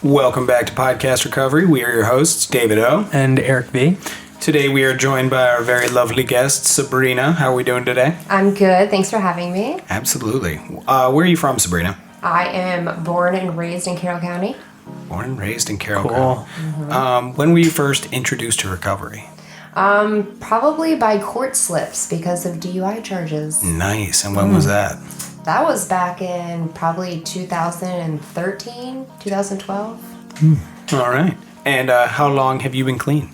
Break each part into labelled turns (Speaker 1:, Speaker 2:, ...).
Speaker 1: Welcome back to Podcast Recovery. We are your hosts, David O.
Speaker 2: And Eric V.
Speaker 1: Today we are joined by our very lovely guest, Sabrina. How are we doing today?
Speaker 3: I'm good. Thanks for having me.
Speaker 1: Absolutely. Where are you from, Sabrina?
Speaker 3: I am born and raised in Carroll County.
Speaker 1: Born and raised in Carroll
Speaker 2: Cool.
Speaker 1: County.
Speaker 3: Mm-hmm.
Speaker 1: When were you first introduced to recovery?
Speaker 3: Probably by court slips because of DUI charges.
Speaker 1: Nice. And when was that?
Speaker 3: That was back in probably 2013, 2012.
Speaker 1: All right. And how long have you been clean?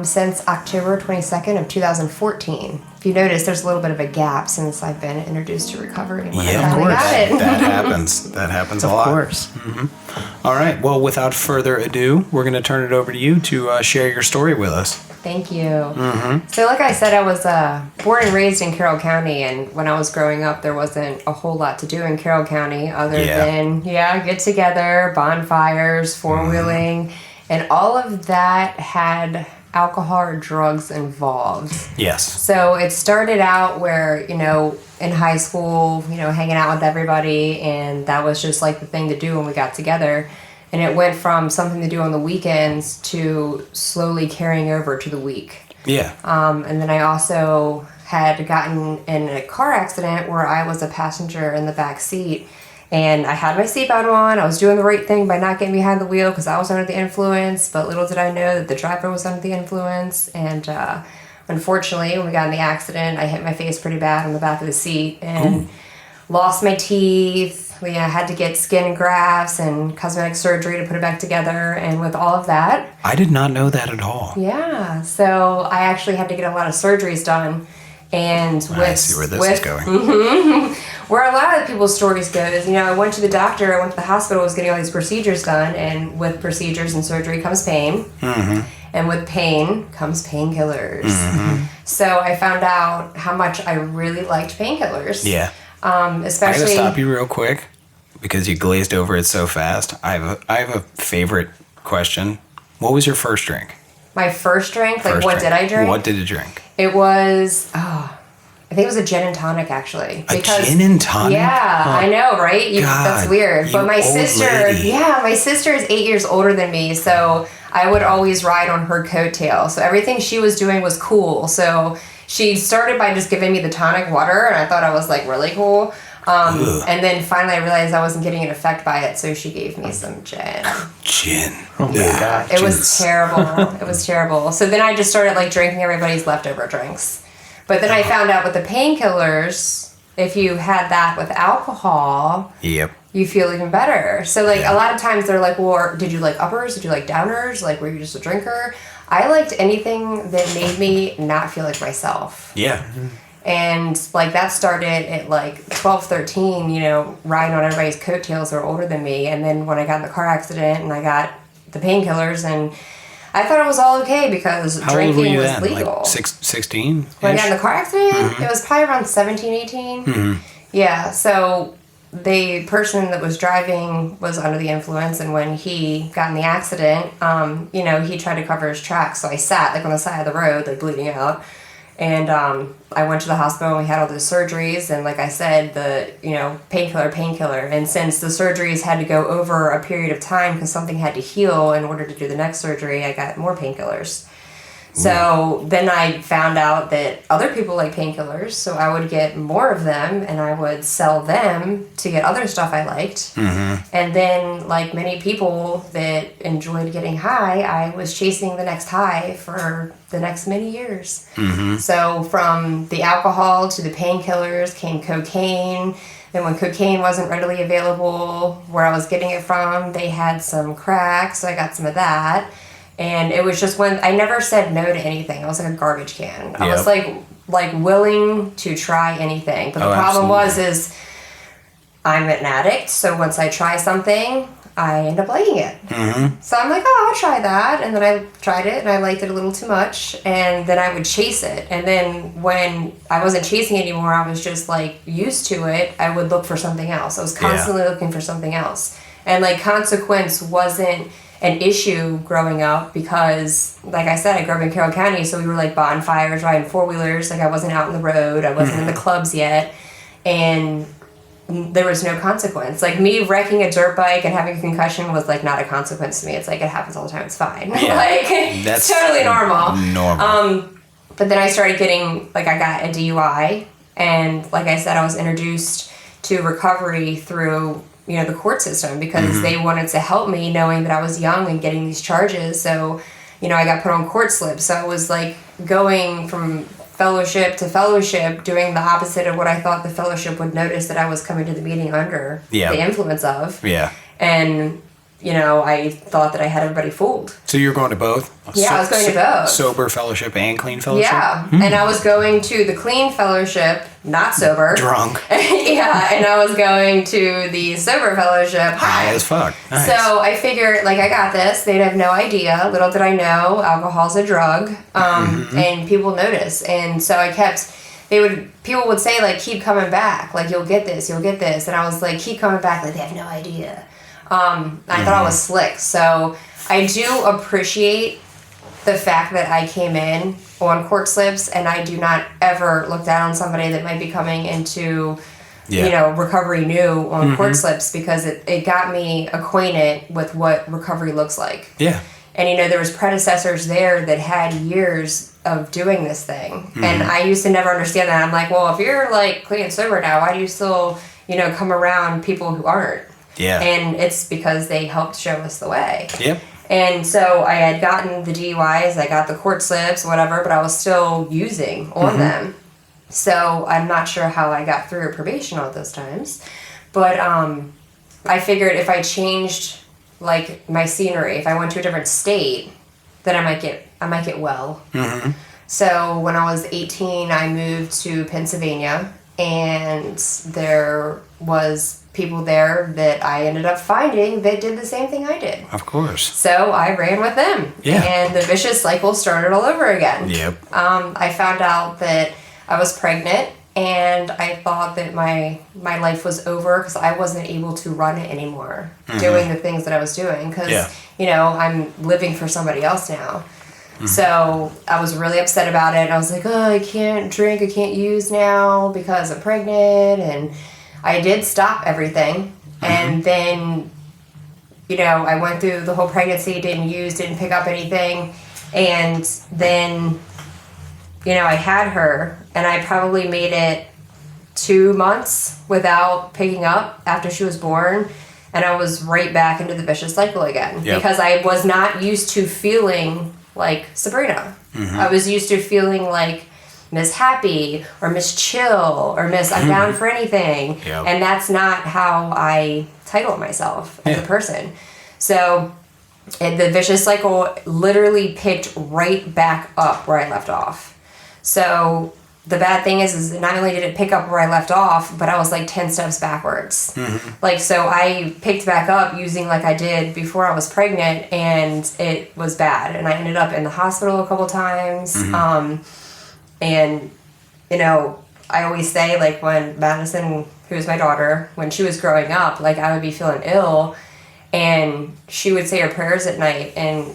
Speaker 3: Since October 22nd of 2014. If you notice, there's a little bit of a gap since I've been introduced to recovery. When I finally got it.
Speaker 1: That happens. That happens a lot.
Speaker 2: Of course.
Speaker 1: Mm-hmm. All right. Well, without further ado, we're going to turn it over to you to share your story with us.
Speaker 3: Thank you. So like I said, I was born and raised in Carroll County, and when I was growing up, there wasn't a whole lot to do in Carroll County other than, get together, bonfires, four-wheeling, and all of that had alcohol or drugs involved.
Speaker 1: Yes.
Speaker 3: So it started out where, in high school, hanging out with everybody, and that was just like the thing to do when we got together. And it went from something to do on the weekends to slowly carrying over to the week.
Speaker 1: Yeah.
Speaker 3: And then I also had gotten in a car accident where I was a passenger in the back seat. And I had my seatbelt on. I was doing the right thing by not getting behind the wheel because I was under the influence. But little did I know that the driver was under the influence. And unfortunately, when we got in the accident, I hit my face pretty bad on the back of the seat and lost my teeth. We had to get skin grafts and cosmetic surgery to put it back together. And with all of that...
Speaker 1: I did not know that at all.
Speaker 3: Yeah. So I actually had to get a lot of surgeries done. And
Speaker 1: I see where this is going.
Speaker 3: Where a lot of people's stories go is, I went to the doctor, I went to the hospital, was getting all these procedures done, and with procedures and surgery comes pain. Mm-hmm. And with pain comes painkillers. Mm-hmm. So I found out how much I really liked painkillers.
Speaker 1: Yeah.
Speaker 3: Especially...
Speaker 1: I gotta stop you real quick because you glazed over it so fast. I have a favorite question. What was your first drink?
Speaker 3: My first drink? What did I drink?
Speaker 1: What did you drink?
Speaker 3: It was... I think it was a gin and tonic, actually.
Speaker 1: A gin and tonic?
Speaker 3: Yeah, I know, right?
Speaker 1: God,
Speaker 3: that's weird. But my sister is 8 years older than me, so I would always ride on her coattail. So everything she was doing was cool. So she started by just giving me the tonic water, and I thought I was, really cool. And then finally I realized I wasn't getting an effect by it, so she gave me some gin.
Speaker 1: Gin.
Speaker 2: Oh my God.
Speaker 3: It was terrible. It was terrible. So then I just started, drinking everybody's leftover drinks. But then I found out with the painkillers, if you had that with alcohol, you feel even better. So, a lot of times they're like, well, did you like uppers? Did you like downers? Were you just a drinker? I liked anything that made me not feel like myself.
Speaker 1: Yeah.
Speaker 3: And, that started at, 12, 13, riding on everybody's coattails that were older than me. And then when I got in the car accident and I got the painkillers and... I thought it was all okay because drinking was legal.
Speaker 1: 16?
Speaker 3: When I got in the car accident, it was probably around 17, 18. Mm-hmm. Yeah, so the person that was driving was under the influence, and when he got in the accident, he tried to cover his tracks. So I sat on the side of the road, bleeding out. And I went to the hospital and we had all those surgeries. And like I said, the, painkiller. And since the surgeries had to go over a period of time because something had to heal in order to do the next surgery, I got more painkillers. So then I found out that other people like painkillers, so I would get more of them and I would sell them to get other stuff I liked. Mm-hmm. And then, like many people that enjoyed getting high, I was chasing the next high for the next many years. Mm-hmm. So from the alcohol to the painkillers came cocaine. Then when cocaine wasn't readily available where I was getting it from, they had some crack, so I got some of that. And it was just when I never said no to anything. I was like a garbage can. I was like willing to try anything. But the problem is I'm an addict. So once I try something, I end up liking it. Mm-hmm. So I'm like, I'll try that. And then I tried it and I liked it a little too much. And then I would chase it. And then when I wasn't chasing anymore, I was just used to it. I would look for something else. I was constantly looking for something else. And consequence wasn't an issue growing up because, like I said, I grew up in Carroll County, so we were bonfires, riding four-wheelers. I wasn't out on the road. I wasn't in the clubs yet. And there was no consequence. Like, me wrecking a dirt bike and having a concussion was, like, not a consequence to me. It's like, it happens all the time. It's fine.
Speaker 1: Yeah,
Speaker 3: like,
Speaker 1: that's
Speaker 3: it's totally normal.
Speaker 1: Normal.
Speaker 3: But then I started getting, like, I got a DUI. And like I said, I was introduced to recovery through, the court system because they wanted to help me knowing that I was young and getting these charges. So, I got put on court slips. So I was, like, going from fellowship to fellowship, doing the opposite of what I thought the fellowship would notice that I was coming to the meeting under the influence of.
Speaker 1: Yeah.
Speaker 3: And, I thought that I had everybody fooled.
Speaker 1: So you were going to both?
Speaker 3: Yeah, I was going to both.
Speaker 1: Sober fellowship and clean fellowship?
Speaker 3: Yeah. And I was going to the clean fellowship, not sober.
Speaker 1: Drunk.
Speaker 3: Yeah, and I was going to the sober fellowship
Speaker 1: high as fuck. Nice.
Speaker 3: So I figured, like, I got this. They'd have no idea. Little did I know, alcohol's a drug. And people notice. And so I kept... people would say, like, keep coming back. Like, you'll get this. And I was like, keep coming back. Like, they have no idea. I thought I was slick. So I do appreciate the fact that I came in on court slips, and I do not ever look down on somebody that might be coming into, recovery new on court slips, because it got me acquainted with what recovery looks like.
Speaker 1: Yeah.
Speaker 3: And, there was predecessors there that had years of doing this thing. And I used to never understand that. I'm like, well, if you're, like, clean and sober now, why do you still, come around people who aren't?
Speaker 1: Yeah.
Speaker 3: And it's because they helped show us the way.
Speaker 1: Yep.
Speaker 3: And so I had gotten the DUIs, I got the court slips, whatever, but I was still using on them. So I'm not sure how I got through probation all those times. But I figured if I changed, like, my scenery, if I went to a different state, then I might get well. So when I was 18, I moved to Pennsylvania, and there was people there that I ended up finding that did the same thing I did.
Speaker 1: Of course.
Speaker 3: So I ran with them.
Speaker 1: Yeah.
Speaker 3: And the vicious cycle started all over again.
Speaker 1: Yep.
Speaker 3: I found out that I was pregnant, and I thought that my life was over because I wasn't able to run it anymore, doing the things that I was doing, because, I'm living for somebody else now. So I was really upset about it. I was like, oh, I can't drink, I can't use now because I'm pregnant. And I did stop everything. And then, I went through the whole pregnancy, didn't use, didn't pick up anything. And then, I had her, and I probably made it 2 months without picking up after she was born. And I was right back into the vicious cycle again.
Speaker 1: Yep.
Speaker 3: Because I was not used to feeling like Sabrina. I was used to feeling like Miss Happy or Miss Chill or Miss I'm down for anything.
Speaker 1: Yep.
Speaker 3: And that's not how I title myself as a person. So the vicious cycle literally picked right back up where I left off. So the bad thing is not only did it pick up where I left off, but I was like 10 steps backwards. Like, so I picked back up using like I did before I was pregnant, and it was bad. And I ended up in the hospital a couple times. And, I always say, like, when Madison, who's my daughter, when she was growing up, like, I would be feeling ill, and she would say her prayers at night, and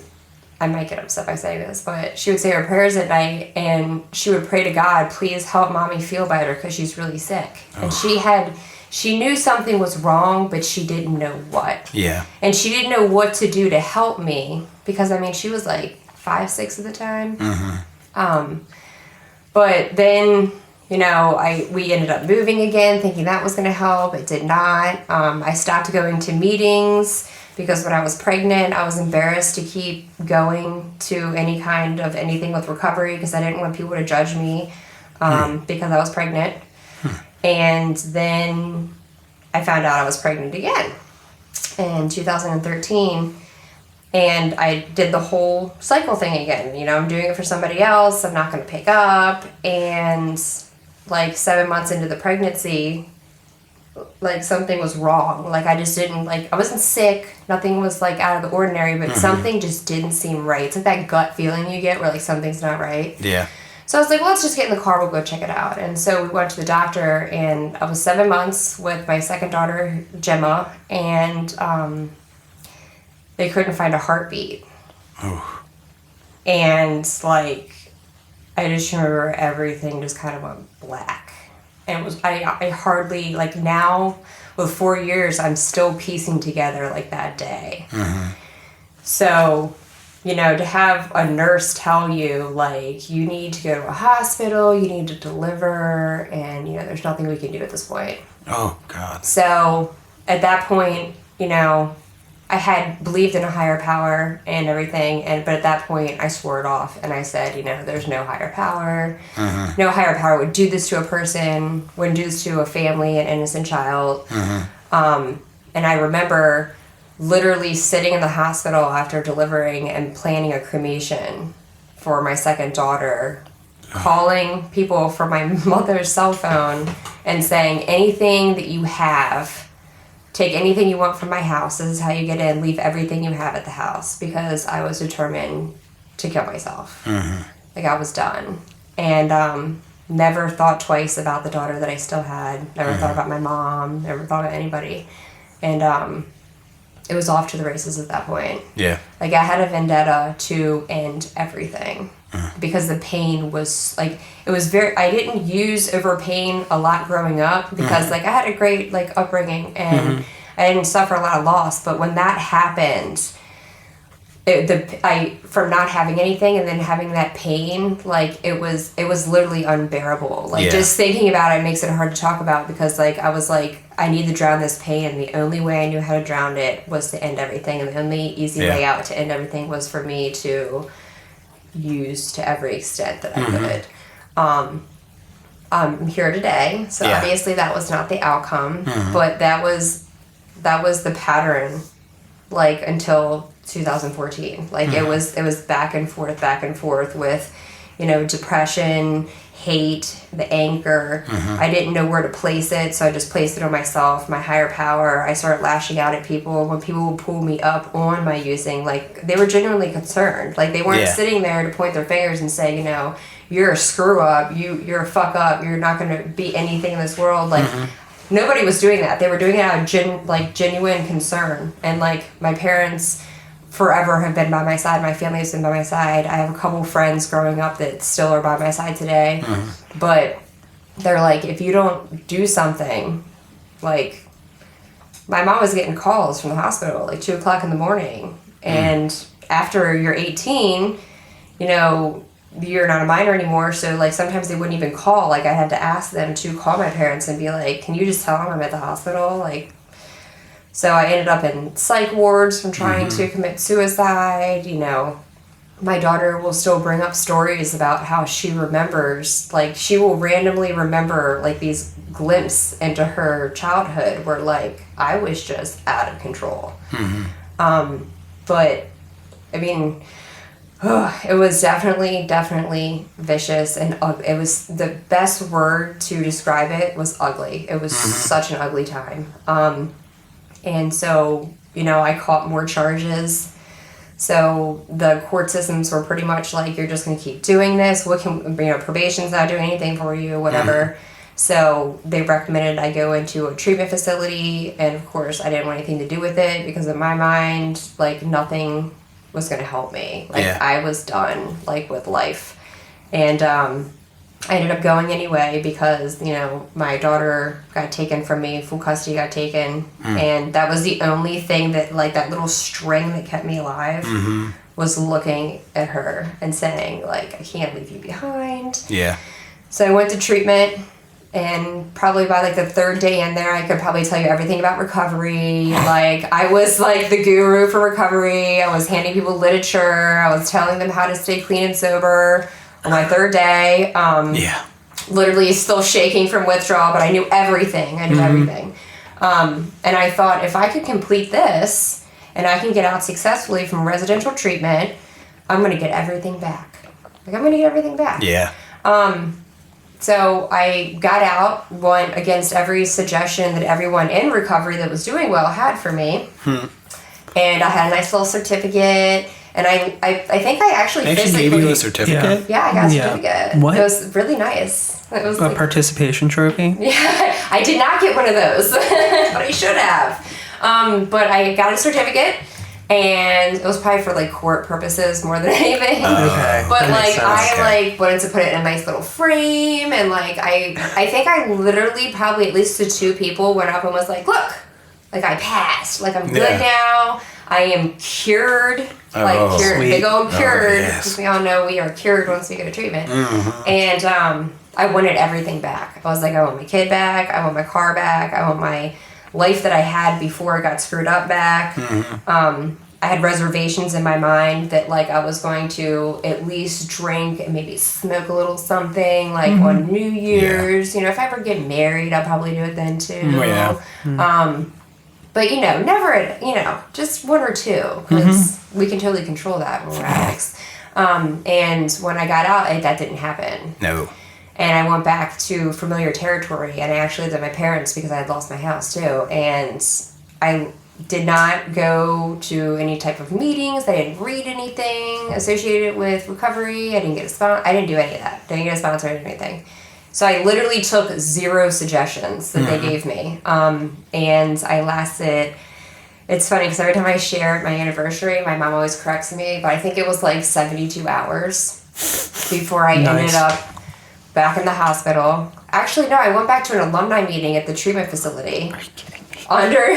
Speaker 3: I might get upset by saying this, but she would say her prayers at night, and she would pray to God, please help mommy feel better because she's really sick. And she knew something was wrong, but she didn't know what.
Speaker 1: Yeah.
Speaker 3: And she didn't know what to do to help me because, she was like 5, 6 at the time. But then, we ended up moving again, thinking that was going to help. It did not. I stopped going to meetings because when I was pregnant, I was embarrassed to keep going to any kind of anything with recovery because I didn't want people to judge me because I was pregnant. And then I found out I was pregnant again in 2013. And I did the whole cycle thing again. I'm doing it for somebody else. I'm not going to pick up. And like 7 months into the pregnancy, like something was wrong. Like I just didn't, like, I wasn't sick. Nothing was like out of the ordinary, but something just didn't seem right. It's like that gut feeling you get where like something's not right.
Speaker 1: Yeah.
Speaker 3: So I was like, well, let's just get in the car. We'll go check it out. And so we went to the doctor, and I was 7 months with my second daughter, Gemma, and they couldn't find a heartbeat.
Speaker 1: Oh.
Speaker 3: And like, I just remember everything just kind of went black. And it was, I hardly, like now with 4 years, I'm still piecing together like that day. So, you know, to have a nurse tell you, like, you need to go to a hospital, you need to deliver, and, you know, there's nothing we can do at this point.
Speaker 1: Oh, God.
Speaker 3: So, at that point, you know, I had believed in a higher power and everything, but at that point, I swore it off, and I said, you know, there's no higher power. No higher power would do this to a person, wouldn't do this to a family, an innocent child. And I remember literally sitting in the hospital after delivering and planning a cremation for my second daughter, calling people from my mother's cell phone and saying, anything that you have, take anything you want from my house, this is how you get in, leave everything you have at the house, because I was determined to kill myself. Like, I was done. And never thought twice about the daughter that I still had, never thought about my mom, never thought of anybody. And it was off to the races at that point.
Speaker 1: Yeah.
Speaker 3: Like, I had a vendetta to end everything because the pain was, like, it was very, I didn't use over pain a lot growing up because, like, I had a great, like, upbringing and I didn't suffer a lot of loss. But when that happened, from not having anything and then having that pain, like, it was literally unbearable. Like, just thinking about it makes it hard to talk about because, like, I was like, I need to drown this pain, and the only way I knew how to drown it was to end everything, and the only easy way out to end everything was for me to use to every extent that I could. I'm here today, so obviously that was not the outcome, but that was the pattern, like, until 2014. Like, it was back and forth with, you know, depression, hate, the anger. I didn't know where to place it, so I just placed it on myself, my higher power. I started lashing out at people when people would pull me up on my using. Like, they were genuinely concerned. Like, they weren't sitting there to point their fingers and say, you know, you're a screw up, you're a fuck up, you're not going to be anything in this world. Like, nobody was doing that. They were doing it out of genuine concern. And, like, my parents forever have been by my side. My family has been by my side. I have a couple friends growing up that still are by my side today. But they're like, if you don't do something, like, my mom was getting calls from the hospital like 2 o'clock in the morning. And after you're 18, you know, you're not a minor anymore. So, like, sometimes they wouldn't even call. Like, I had to ask them to call my parents and be like, can you just tell them I'm at the hospital? Like, so I ended up in psych wards from trying to commit suicide. You know, my daughter will still bring up stories about how she remembers, like, she will randomly remember, like, these glimpses into her childhood where, like, I was just out of control. But, I mean, it was definitely vicious, and it was, the best word to describe it was ugly. It was such an ugly time. And so, you know, I caught more charges. So the court systems were pretty much like, you're just going to keep doing this. What can, you know, probation's not doing anything for you, whatever. So they recommended I go into a treatment facility. And of course, I didn't want anything to do with it because in my mind, like, nothing was going to help me. Like, I was done, like, with life. And, I ended up going anyway because, you know, my daughter got taken from me, full custody got taken, and that was the only thing that, like, that little string that kept me alive was looking at her and saying, like, I can't leave you behind.
Speaker 1: Yeah.
Speaker 3: So I went to treatment, and probably by, like, the third day in there, I could probably tell you everything about recovery. Like, I was, like, the guru for recovery. I was handing people literature. I was telling them how to stay clean and sober. On my third day, literally still shaking from withdrawal, but I knew everything. everything. And I thought, if I could complete this and I can get out successfully from residential treatment, I'm going to get everything back. Like, I'm going to get everything back.
Speaker 1: Yeah.
Speaker 3: So I got out, went against every suggestion that everyone in recovery that was doing well had for me. And I had a nice little certificate. And I think I actually physically
Speaker 1: gave you a certificate?
Speaker 3: Yeah, I got a certificate.
Speaker 2: What?
Speaker 3: It was really nice. It was
Speaker 2: a participation trophy?
Speaker 3: Yeah, I did not get one of those, but I should have. But I got a certificate, And it was probably for like court purposes more than anything.
Speaker 2: Okay.
Speaker 3: But
Speaker 2: That makes
Speaker 3: like
Speaker 2: sense.
Speaker 3: I like wanted to put it in a nice little frame, and like I think I literally probably at least to 2 people went up and was like, look, like I passed, like I'm good now. I am cured, like cured,
Speaker 2: sweet.
Speaker 3: big old cured.
Speaker 1: yes.
Speaker 3: Because we all know we are cured once we go to treatment. And I wanted everything back. I was like, I want my kid back. I want my car back. I want my life that I had before it got screwed up back. I had reservations in my mind that like I was going to at least drink and maybe smoke a little something like on New Year's. You know, if I ever get married, I'll probably do it then too. But you know, never, you know, just 1 or 2 because we can totally control that when we're addicts. And when I got out, that didn't happen.
Speaker 1: No.
Speaker 3: And I went back to familiar territory, and I actually lived with my parents because I had lost my house too. And I did not go to any type of meetings. I didn't read anything associated with recovery. I didn't get a sponsor. I didn't do any of that. Didn't get a sponsor or anything. So I literally took 0 suggestions that they gave me. And I lasted, it's funny because every time I share my anniversary, my mom always corrects me, but I think it was like 72 hours before I ended up back in the hospital. Actually, no, I went back to an alumni meeting at the treatment facility.
Speaker 2: Are you kidding me?
Speaker 3: Under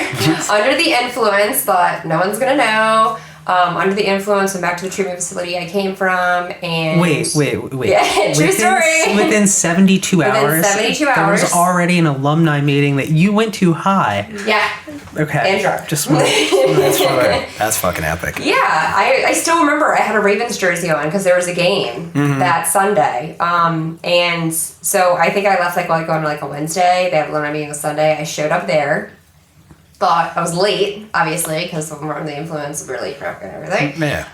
Speaker 3: the influence, thought no one's gonna know. Under the influence, went back to the treatment facility I came from, and
Speaker 2: Wait.
Speaker 3: Yeah, true story.
Speaker 2: Within 72 hours,
Speaker 3: 72
Speaker 2: there
Speaker 3: hours.
Speaker 2: was already an alumni meeting that you went to high.
Speaker 3: Yeah.
Speaker 2: Okay.
Speaker 3: And drunk.
Speaker 2: Just
Speaker 1: That's fucking epic.
Speaker 3: Yeah, I still remember I had a Ravens jersey on because there was a game that Sunday. And so I think I left like on like a Wednesday. They had a alumni meeting on Sunday. I showed up there. Thought I was late, obviously, because I'm under the influence, we're late for everything.
Speaker 1: Yeah.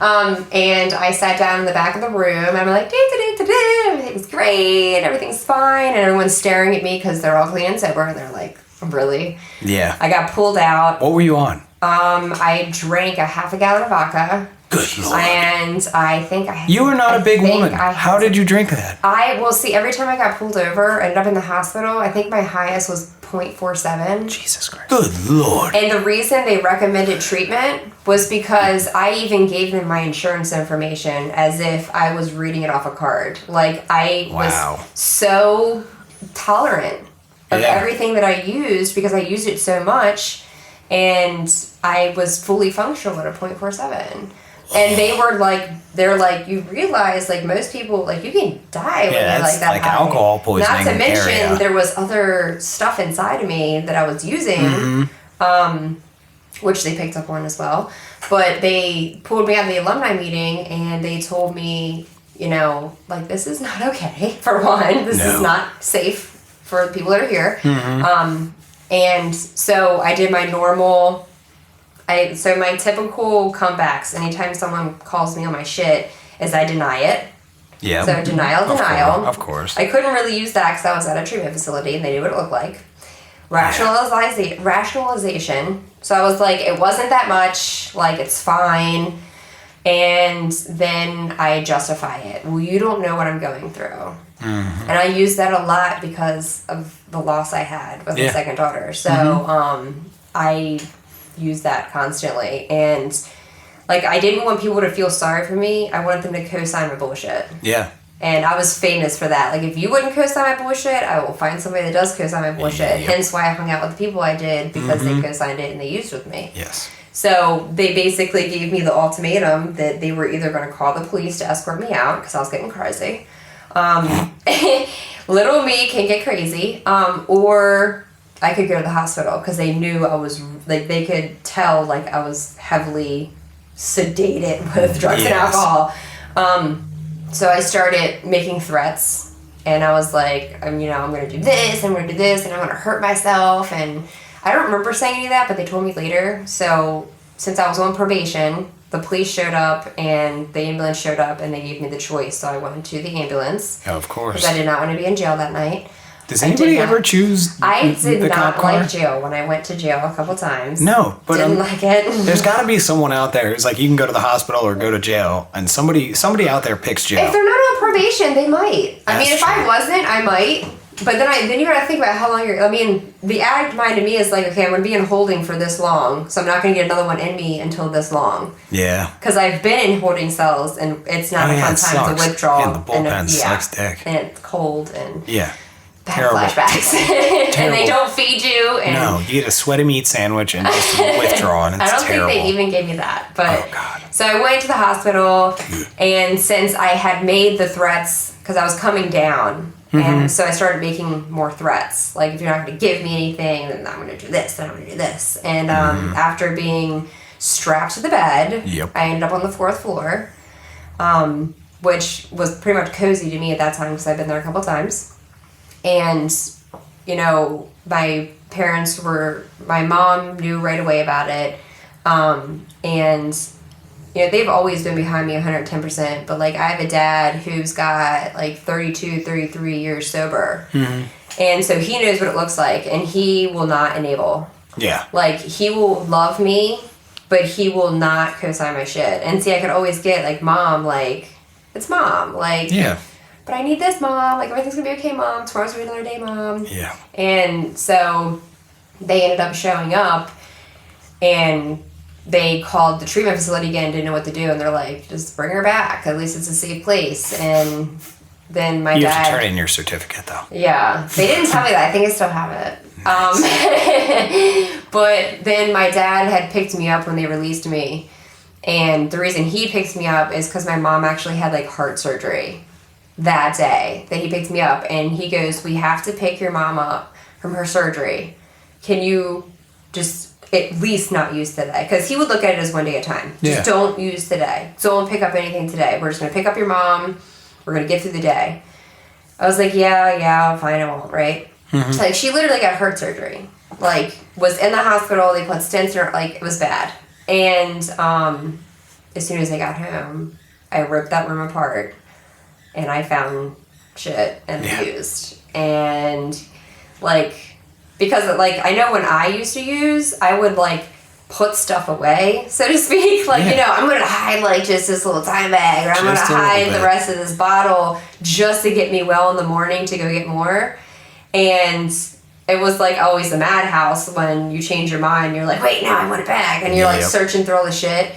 Speaker 3: And I sat down in the back of the room, and I'm like, everything's great, everything's fine, and everyone's staring at me because they're all clean and sober, and they're like, really?
Speaker 1: Yeah.
Speaker 3: I got pulled out.
Speaker 1: What were you on?
Speaker 3: I drank a half a gallon of vodka.
Speaker 1: Good Lord.
Speaker 3: And I think I had...
Speaker 1: You are not a big woman.
Speaker 3: I had
Speaker 1: How did you drink that?
Speaker 3: Well, see, every time I got pulled over, ended up in the hospital, I think my highest was 0.47.
Speaker 2: Jesus Christ.
Speaker 1: Good Lord.
Speaker 3: And the reason they recommended treatment was because I even gave them my insurance information as if I was reading it off a card. Like, I was so tolerant of everything that I used because I used it so much, and I was fully functional at a 0.47. And they're like, you realize, like, most people, like, you can die when you're like that.
Speaker 1: Like alcohol poisoning.
Speaker 3: Not to mention,
Speaker 1: area.
Speaker 3: there was other stuff inside of me that I was using, which they picked up on as well. But they pulled me out of the alumni meeting, and they told me, you know, like, this is not okay, for one. This is not safe for the people that are here. And so I did my normal... So my typical comebacks, anytime someone calls me on my shit, is I deny it. Yeah. So denial.
Speaker 1: Of course.
Speaker 3: I couldn't really use that because I was at a treatment facility and they knew what it looked like. Rationalization. So I was like, it wasn't that much. Like, it's fine. And then I justify it. Well, you don't know what I'm going through. And I use that a lot because of the loss I had with my second daughter. So I use that constantly, and like, I didn't want people to feel sorry for me. I wanted them to co-sign my bullshit.
Speaker 1: Yeah.
Speaker 3: And I was famous for that. Like, if you wouldn't co-sign my bullshit, I will find somebody that does co-sign my bullshit. Hence why I hung out with the people I did, because they co-signed it and they used with me.
Speaker 1: Yes.
Speaker 3: So they basically gave me the ultimatum that they were either going to call the police to escort me out because I was getting crazy. Little me can get crazy, or I could go to the hospital because they knew I was, like, they could tell, like, I was heavily sedated with drugs and alcohol. So I started making threats, and I was like, I'm going to do this, I'm going to do this, and I'm going to hurt myself. And I don't remember saying any of that, but they told me later. So since I was on probation, the police showed up and the ambulance showed up and they gave me the choice. So I went to the ambulance.
Speaker 1: Oh, of course.
Speaker 3: Because I did not want to be in jail that night.
Speaker 1: Does anybody ever choose
Speaker 3: I did
Speaker 1: the
Speaker 3: not
Speaker 1: cop car?
Speaker 3: like jail when I went to jail a couple times.
Speaker 1: No, but
Speaker 3: didn't like it.
Speaker 1: There's got to be someone out there who's like, you can go to the hospital or go to jail, and somebody out there picks jail.
Speaker 3: If they're not on probation, they might. I mean, if I wasn't, I might. But then you gotta think about how long I mean, the addict mind to me is like, okay, I'm gonna be in holding for this long, so I'm not gonna get another one in me until this long.
Speaker 1: Yeah.
Speaker 3: Because I've been in holding cells, and it's not a fun time to withdraw.
Speaker 1: Yeah, the bullpen sucks dick.
Speaker 3: And it's cold, and
Speaker 1: yeah.
Speaker 3: bad
Speaker 1: Terrible.
Speaker 3: flashbacks. And they don't feed you. And
Speaker 1: no, you get a sweaty meat sandwich and just withdraw, and it's
Speaker 3: I don't
Speaker 1: terrible.
Speaker 3: think they even gave me that. But
Speaker 1: oh, God.
Speaker 3: So I went to the hospital, and since I had made the threats, because I was coming down, and so I started making more threats. Like, if you're not going to give me anything, then I'm going to do this, then I'm going to do this. And after being strapped to the bed, I ended up on the 4th floor, which was pretty much cozy to me at that time because I'd been there a couple times. And, you know, my mom knew right away about it. And, you know, they've always been behind me 110%, but, like, I have a dad who's got, like, 32, 33 years sober. And so he knows what it looks like, and he will not enable.
Speaker 1: Yeah.
Speaker 3: Like, he will love me, but he will not co-sign my shit. And see, I could always get, like, Mom, like, it's Mom. Like,
Speaker 1: yeah.
Speaker 3: But I need this, Mom. Like, everything's gonna be okay, Mom. Tomorrow's gonna be another day, Mom.
Speaker 1: Yeah.
Speaker 3: And so they ended up showing up, and they called the treatment facility again, didn't know what to do, and they're like, just bring her back. At least it's a safe place. And then my dad...
Speaker 1: You have to turn in your certificate, though.
Speaker 3: Yeah. They didn't tell me that. I think I still have it. But then my dad had picked me up when they released me. And the reason he picked me up is because my mom actually had, like, heart surgery that day that he picked me up. And he goes, we have to pick your mom up from her surgery. Can you just... at least not use today, because he would look at it as one day at a time. Just don't use today. Don't pick up anything today. We're just going to pick up your mom. We're going to get through the day. I was like, yeah, fine, I won't, right? Like, she literally got heart surgery. Like, was in the hospital. They put stents in her. Like, it was bad. And as soon as I got home, I ripped that room apart, and I found shit and abused. And, like... because, like, I know when I used to use, I would, like, put stuff away, so to speak. Like, you know, I'm going to hide, like, just this little time bag, or I'm going to hide the rest of this bottle just to get me well in the morning to go get more. And it was, like, always the madhouse when you change your mind. You're like, wait, now I want it back. And you're, like, searching through all the shit.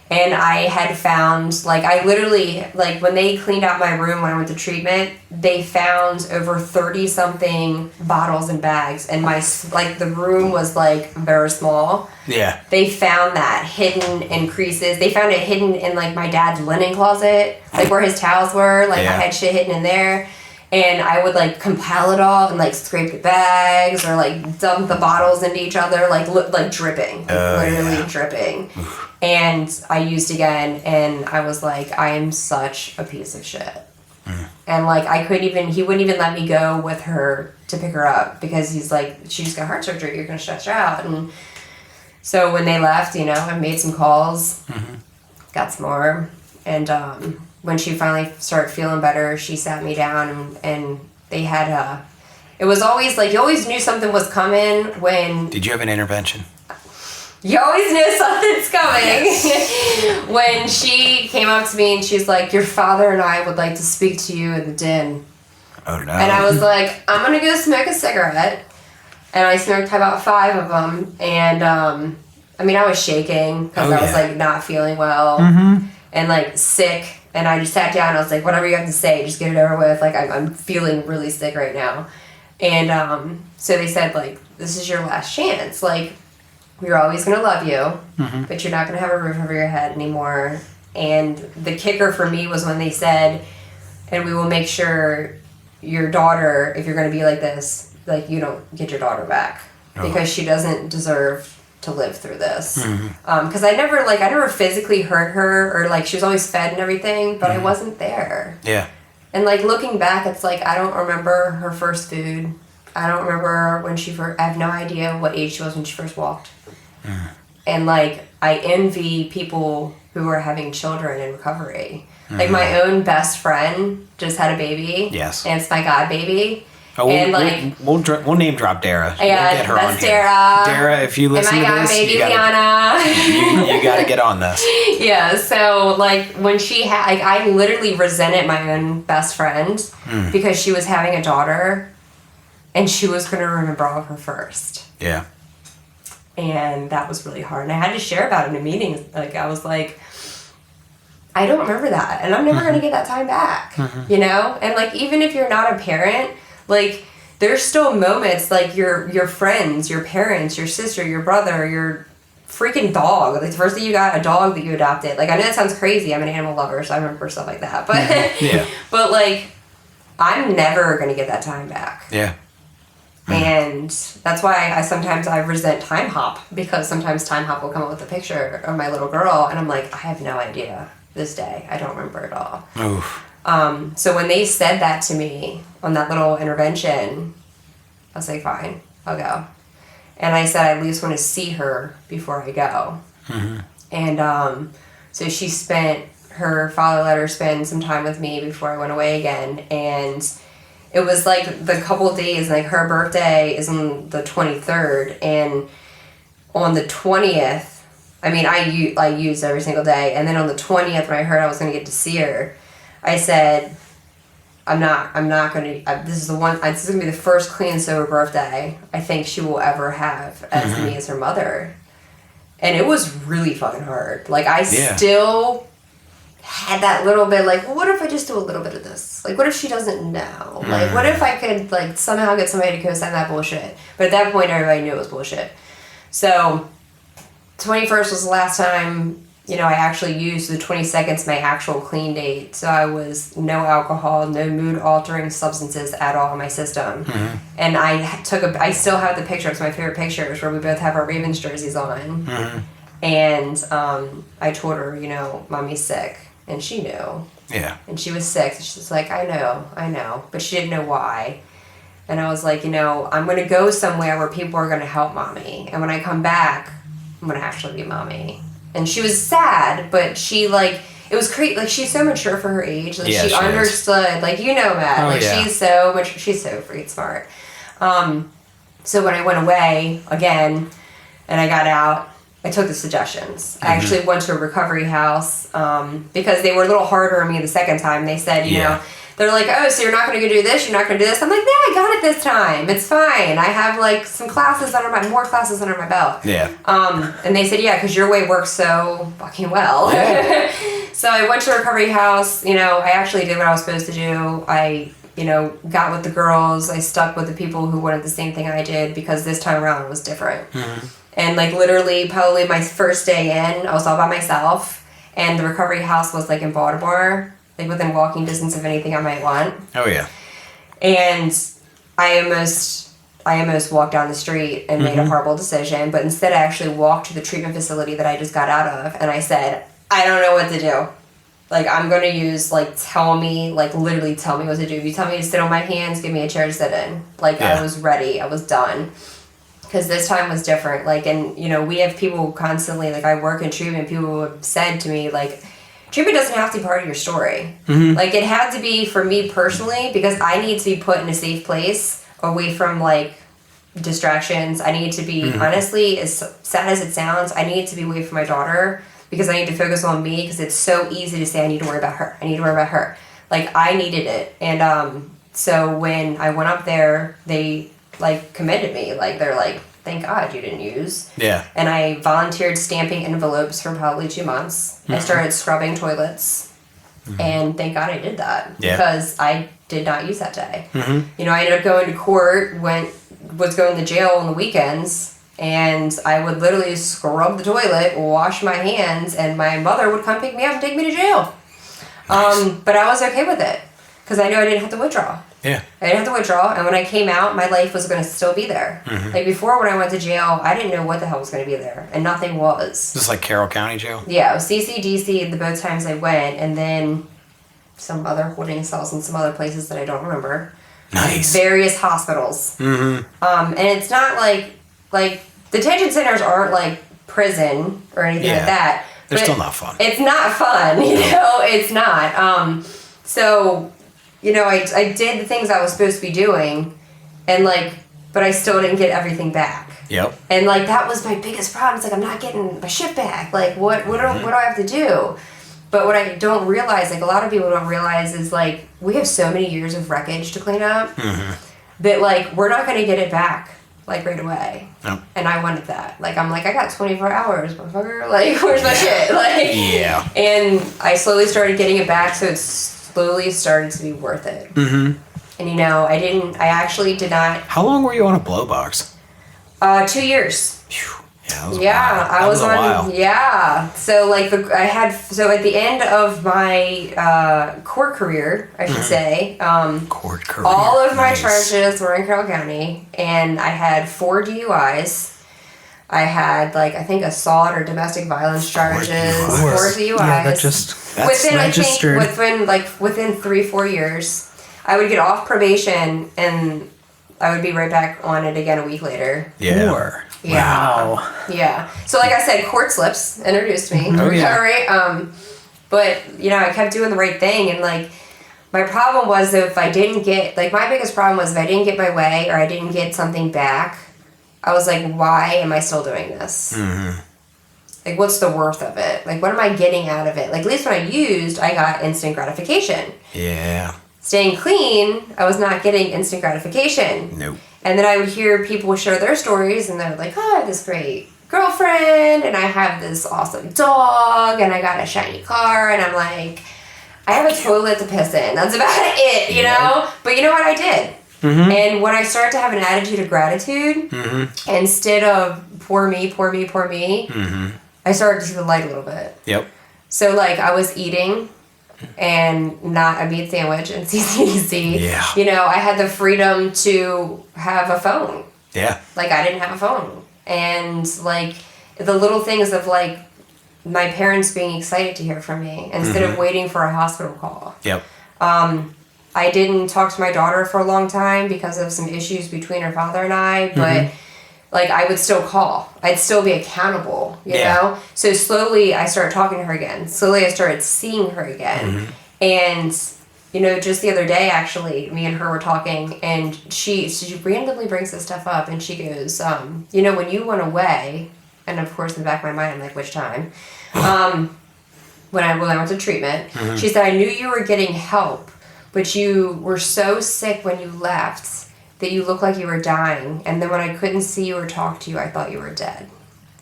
Speaker 3: And I had found, like, I literally, like, when they cleaned out my room when I went to treatment, they found over 30-something bottles and bags. And my, like, the room was, like, very small. Yeah. They found that hidden in creases. They found it hidden in, like, my dad's linen closet, like, where his towels were. Like, I had shit hidden in there. And I would, like, compile it all and, like, scrape the bags or, like, dump the bottles into each other, like dripping. Literally dripping. And I used again, and I was like, I am such a piece of shit. And, like, he wouldn't even let me go with her to pick her up because he's like, she just got heart surgery, you're going to stretch her out. And so when they left, you know, I made some calls, got some more, and when she finally started feeling better, she sat me down, and they had it was always like, you always knew something was coming when...
Speaker 1: Did you have an intervention?
Speaker 3: You always knew something's coming. When she came up to me and she's like, your father and I would like to speak to you in the den.
Speaker 1: Oh, no.
Speaker 3: And I was like, I'm going to go smoke a cigarette. And I smoked about 5 of them. And, I mean, I was shaking because I was, like, not feeling well and, like, sick. And I just sat down and I was like, whatever you have to say, just get it over with. Like, I'm feeling really sick right now. And so they said, like, this is your last chance. Like, we're always going to love you, but you're not going to have a roof over your head anymore. And the kicker for me was when they said, and we will make sure your daughter, if you're going to be like this, like, you don't get your daughter back because she doesn't deserve to live through this. Because I never physically hurt her, or, like, she was always fed and everything, but I wasn't there. Yeah. And, like, looking back, it's like, I don't remember her first food. I don't remember when I have no idea what age she was when she first walked. And, like, I envy people who are having children in recovery. Like, my own best friend just had a baby. Yes. And it's my god baby.
Speaker 1: Oh,
Speaker 3: and, like,
Speaker 1: we'll name drop Dara.
Speaker 3: Yeah,
Speaker 1: we'll get her
Speaker 3: that's
Speaker 1: on here.
Speaker 3: Dara.
Speaker 1: Dara, if you listen to this,
Speaker 3: baby
Speaker 1: you gotta get on this.
Speaker 3: Yeah, so, like, when she had, like, I literally resented my own best friend because she was having a daughter, and she was going to remember all of her first.
Speaker 1: Yeah.
Speaker 3: And that was really hard. And I had to share about it in a meeting. Like, I was like, I don't remember that. And I'm never going to get that time back, you know? And, like, even if you're not a parent, like, there's still moments, like, your friends, your parents, your sister, your brother, your freaking dog. Like, the first thing you got, a dog that you adopted. Like, I know that sounds crazy. I'm an animal lover, so I remember stuff like that. But,
Speaker 1: Yeah.
Speaker 3: but, like, I'm never going to get that time back.
Speaker 1: Yeah.
Speaker 3: And that's why I resent time hop, because sometimes time hop will come up with a picture of my little girl and I'm like, I have no idea this day. I don't remember it all.
Speaker 1: Oof.
Speaker 3: So when they said that to me on that little intervention, I was like, fine, I'll go. And I said, I at least want to see her before I go. And so her father let her spend some time with me before I went away again. And it was like the couple days, like her birthday is on the 23rd, and on the 20th, I mean, I use every single day, and then on the 20th, when I heard I was going to get to see her, I said, I'm not going to, this is going to be the first clean and sober birthday I think she will ever have as me as her mother. And it was really fucking hard. Like, I still had that little bit, like, well, what if I just do a little bit of this? Like, what if she doesn't know? Like, what if I could, like, somehow get somebody to co-sign that bullshit? But at that point, everybody knew it was bullshit. So, 21st was the last time, you know, I actually used. The 22nd's my actual clean date. So I was no alcohol, no mood-altering substances at all in my system. And I still have the picture. It's my favorite pictures where we both have our Ravens jerseys on. And I told her, you know, Mommy's sick. And she knew.
Speaker 1: Yeah.
Speaker 3: And she was sick. And she's like, I know. But she didn't know why. And I was like, you know, I'm going to go somewhere where people are going to help Mommy. And when I come back, I'm going to actually be Mommy. And she was sad, but she, like, it was crazy. Like, she's so mature for her age. Like, she understood. Like, you know, Matt.
Speaker 1: Oh,
Speaker 3: like,
Speaker 1: yeah.
Speaker 3: she's so freaking smart. So when I went away again and I got out, I took the suggestions. I actually went to a recovery house because they were a little harder on me the second time. They said, you know, they're like, oh, so you're not going to do this? You're not going to do this? I'm like, no, I got it this time. It's fine. I have, like, more classes under my belt.
Speaker 1: Yeah.
Speaker 3: And they said, yeah, because your way works so fucking well.
Speaker 1: Yeah.
Speaker 3: So I went to a recovery house. You know, I actually did what I was supposed to do. I, you know, got with the girls. I stuck with the people who wanted the same thing I did because this time around it was different. And, like, literally, probably my first day in, I was all by myself. And the recovery house was, like, in Baltimore, like, within walking distance of anything I might want.
Speaker 1: Oh, yeah.
Speaker 3: And I almost walked down the street and made a horrible decision. But instead, I actually walked to the treatment facility that I just got out of. And I said, I don't know what to do. Like, I'm going to use, like, literally tell me what to do. If you tell me to sit on my hands, give me a chair to sit in. Like, I was ready. I was done. Because this time was different. Like, and, you know, we have people constantly, like, I work in treatment, people have said to me, like, treatment doesn't have to be part of your story. Like, it had to be for me personally, because I need to be put in a safe place, away from, like, distractions. I need to be, honestly, as sad as it sounds, I need to be away from my daughter, because I need to focus on me, because it's so easy to say, I need to worry about her. Like, I needed it. And, so when I went up there, they, like, commended me. Like, they're like, thank God you didn't use.
Speaker 1: Yeah.
Speaker 3: And I volunteered stamping envelopes for probably 2 months. I started scrubbing toilets. And thank God I did that. Because I did not use that day. You know, I ended up going to court, was going to jail on the weekends. And I would literally scrub the toilet, wash my hands, and my mother would come pick me up and take me to jail. Nice. But I was okay with it. Because I knew I didn't have to withdraw.
Speaker 1: Yeah.
Speaker 3: I didn't have to withdraw, and when I came out, my life was going to still be there. Like, before, when I went to jail, I didn't know what the hell was going to be there, and nothing was.
Speaker 1: This is like Carroll County Jail?
Speaker 3: Yeah, it was CC, DC, the both times I went, and then some other holding cells in some other places that I don't remember.
Speaker 1: Nice.
Speaker 3: Various hospitals. And it's not like, detention centers aren't like prison or anything like that.
Speaker 1: They're still not fun.
Speaker 3: It's not fun, you know? It's not. So, you know, I did the things I was supposed to be doing, and, like, but I still didn't get everything back.
Speaker 1: Yep.
Speaker 3: And, like, that was my biggest problem. It's like, I'm not getting my shit back. Like, what do I have to do? But what I don't realize, like, a lot of people don't realize is, like, we have so many years of wreckage to clean up. that like we're not going to get it back like right away.
Speaker 1: Nope.
Speaker 3: And I wanted that. Like I'm like, I got 24 hours, motherfucker. Like where's my shit? Like
Speaker 1: Yeah.
Speaker 3: And I slowly started getting it back, so it slowly started to be worth it.
Speaker 1: Mm-hmm.
Speaker 3: And I actually did not.
Speaker 1: How long were you on a blow box?
Speaker 3: 2 years.
Speaker 1: Phew. Yeah, that was
Speaker 3: I was
Speaker 1: a
Speaker 3: on.
Speaker 1: while.
Speaker 3: Yeah, so like so at the end of my court career, I should say,
Speaker 1: Court career.
Speaker 3: all of my
Speaker 1: Nice.
Speaker 3: charges were in Carroll County, and I had 4 DUIs. I had like I think assault or domestic violence charges, 4 DUIs.
Speaker 2: Yeah, that just
Speaker 1: That's
Speaker 2: registered.
Speaker 3: within 3-4 years, I would get off probation and I would be right back on it again a week later.
Speaker 1: Yeah.
Speaker 2: 4.
Speaker 3: Yeah.
Speaker 2: Wow.
Speaker 3: Yeah. So like I said, court slips introduced me to
Speaker 1: Oh, yeah.
Speaker 3: recovery. But I kept doing the right thing, and like my problem was that if I didn't get my biggest problem was if I didn't get my way or I didn't get something back, I was like, why am I still doing this?
Speaker 1: Mm-hmm.
Speaker 3: Like, what's the worth of it? Like, what am I getting out of it? Like, at least when I used, I got instant gratification.
Speaker 1: Yeah.
Speaker 3: Staying clean, I was not getting instant gratification.
Speaker 1: Nope.
Speaker 3: And then I would hear people share their stories, and they're like, oh, I have this great girlfriend, and I have this awesome dog, and I got a shiny car, and I'm like, I have a toilet to piss in. That's about it, you know? But you know what I did?
Speaker 1: Mm-hmm.
Speaker 3: And when I started to have an attitude of gratitude,
Speaker 1: Mm-hmm.
Speaker 3: instead of poor me,
Speaker 1: Mm-hmm.
Speaker 3: I started to see the light a little bit.
Speaker 1: Yep.
Speaker 3: So, like, I was eating and not a meat sandwich and CCDC.
Speaker 1: Yeah.
Speaker 3: I had the freedom to have a phone.
Speaker 1: Yeah.
Speaker 3: Like, I didn't have a phone. And, like, the little things of, like, my parents being excited to hear from me instead of waiting for a hospital call.
Speaker 1: Yep.
Speaker 3: I didn't talk to my daughter for a long time because of some issues between her father and I, but like I would still call. I'd still be accountable, you know? So slowly I started talking to her again. Slowly I started seeing her again. And, just the other day actually, me and her were talking, and she randomly brings this stuff up, and she goes, when you went away, and of course in the back of my mind I'm like, which time? When I went to treatment, she said, I knew you were getting help, but you were so sick when you left that you looked like you were dying. And then when I couldn't see you or talk to you, I thought you were dead.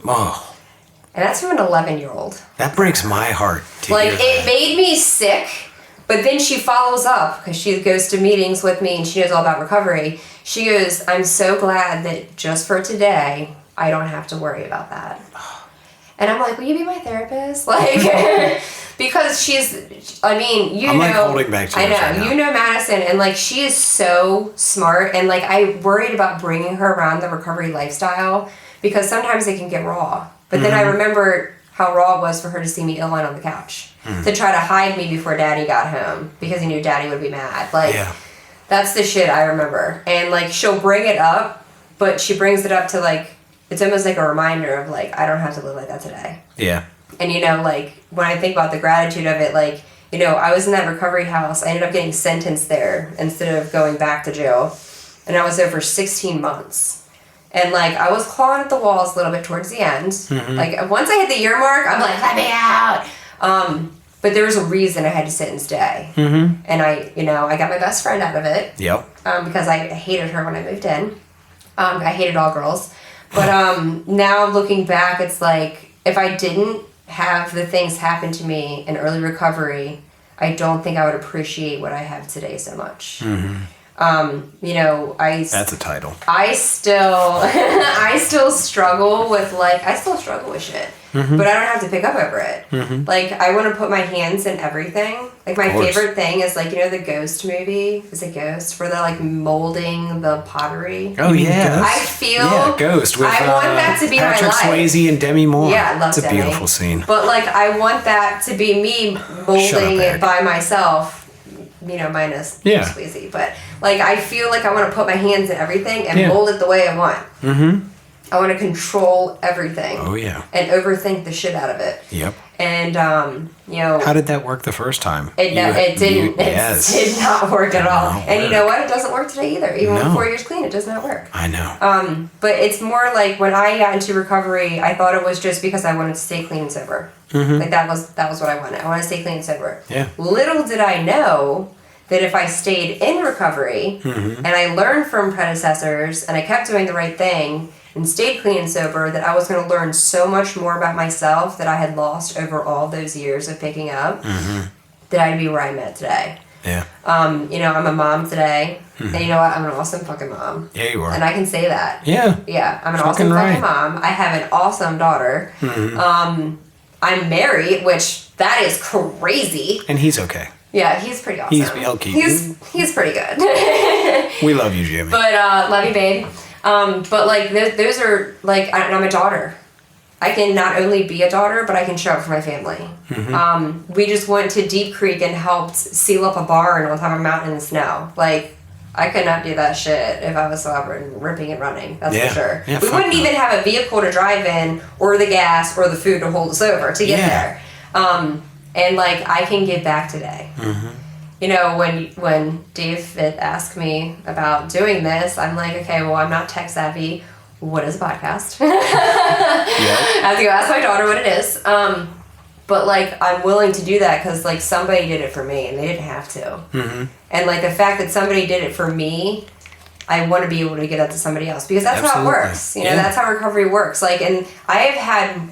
Speaker 1: Oh,
Speaker 3: And that's from an 11-year-old.
Speaker 1: that breaks my heart. To
Speaker 3: Like,
Speaker 1: hear
Speaker 3: it
Speaker 1: that.
Speaker 3: made me sick, but then she follows up because she goes to meetings with me and she knows all about recovery. She goes, I'm so glad that just for today, I don't have to worry about that. And I'm like, will you be my therapist? Like, because I'm
Speaker 1: like holding back tears
Speaker 3: I know,
Speaker 1: right now.
Speaker 3: you know Madison, and like she is so smart, and like I worried about bringing her around the recovery lifestyle because sometimes it can get raw. But then I remembered how raw it was for her to see me ill lying on the couch to try to hide me before Daddy got home because he knew Daddy would be mad. Like, that's the shit I remember. And like she'll bring it up, but she brings it up to like. It's almost like a reminder of, like, I don't have to live like that today.
Speaker 1: Yeah.
Speaker 3: And, like, when I think about the gratitude of it, like, I was in that recovery house. I ended up getting sentenced there instead of going back to jail. And I was there for 16 months. And, like, I was clawing at the walls a little bit towards the end. Like, once I hit the year mark, I'm like, let me out. But there was a reason I had to sit and stay. And I got my best friend out of it.
Speaker 1: Yep.
Speaker 3: Because I hated her when I moved in. I hated all girls. But now looking back, it's like if I didn't have the things happen to me in early recovery, I don't think I would appreciate what I have today so much.
Speaker 1: That's a title.
Speaker 3: I still struggle with shit. But I don't have to pick up over it. Like, I want to put my hands in everything. Like, my favorite thing is, like, the Ghost movie? Is it Ghost? Where they're, like, molding the pottery.
Speaker 1: Oh, yeah.
Speaker 3: I feel...
Speaker 1: Yeah, Ghost with
Speaker 3: I want that to be
Speaker 1: Patrick
Speaker 3: my life.
Speaker 1: Swayze and Demi Moore.
Speaker 3: Yeah, I love
Speaker 1: It's a
Speaker 3: Demi.
Speaker 1: beautiful scene.
Speaker 3: But, like, I want that to be me molding it by myself. Minus Swayze. But, like, I feel like I want to put my hands in everything and mold it the way I want. I want to control everything.
Speaker 1: Oh, yeah.
Speaker 3: And overthink the shit out of it.
Speaker 1: Yep.
Speaker 3: And,
Speaker 1: How did that work the first time?
Speaker 3: it didn't.
Speaker 1: Yes.
Speaker 3: It did not work at all.
Speaker 1: Not
Speaker 3: And you
Speaker 1: work.
Speaker 3: know what? It doesn't work today either. Even
Speaker 1: No.
Speaker 3: with 4 years clean, it does not work.
Speaker 1: I know.
Speaker 3: But it's more like when I got into recovery, I thought it was just because I wanted to stay clean and sober. Like that was what I wanted. I wanted to stay clean and sober.
Speaker 1: Yeah.
Speaker 3: Little did I know that if I stayed in recovery and I learned from predecessors and I kept doing the right thing and stayed clean and sober, that I was going to learn so much more about myself that I had lost over all those years of picking up, that I'd be where I'm at today.
Speaker 1: Yeah.
Speaker 3: You know, I'm a mom today, and you know what? I'm an awesome fucking mom.
Speaker 1: Yeah, you are.
Speaker 3: And I can say that.
Speaker 1: Yeah.
Speaker 3: Yeah, I'm an
Speaker 1: Fucking
Speaker 3: awesome
Speaker 1: right.
Speaker 3: fucking mom. I have an awesome daughter. I'm married, which that is crazy.
Speaker 1: And he's okay.
Speaker 3: Yeah, he's pretty awesome. He's pretty good.
Speaker 1: We love you, Jimmy.
Speaker 3: But love you, babe. But like those are like, I'm a daughter. I can not only be a daughter, but I can show up for my family. We just went to Deep Creek and helped seal up a barn on top of a mountain in the snow. Like, I could not do that shit if I was sober and ripping and running. That's for sure.
Speaker 1: Yeah,
Speaker 3: we wouldn't even have a vehicle to drive in, or the gas, or the food to hold us over to get there. And like, I can get back today. You know, when David asked me about doing this, I'm like, okay, well, I'm not tech savvy. What is a podcast? I have to go ask my daughter what it is. But like, I'm willing to do that because like somebody did it for me and they didn't have to. And like the fact that somebody did it for me, I want to be able to get that to somebody else because that's how it works. You know, that's how recovery works. Like, and I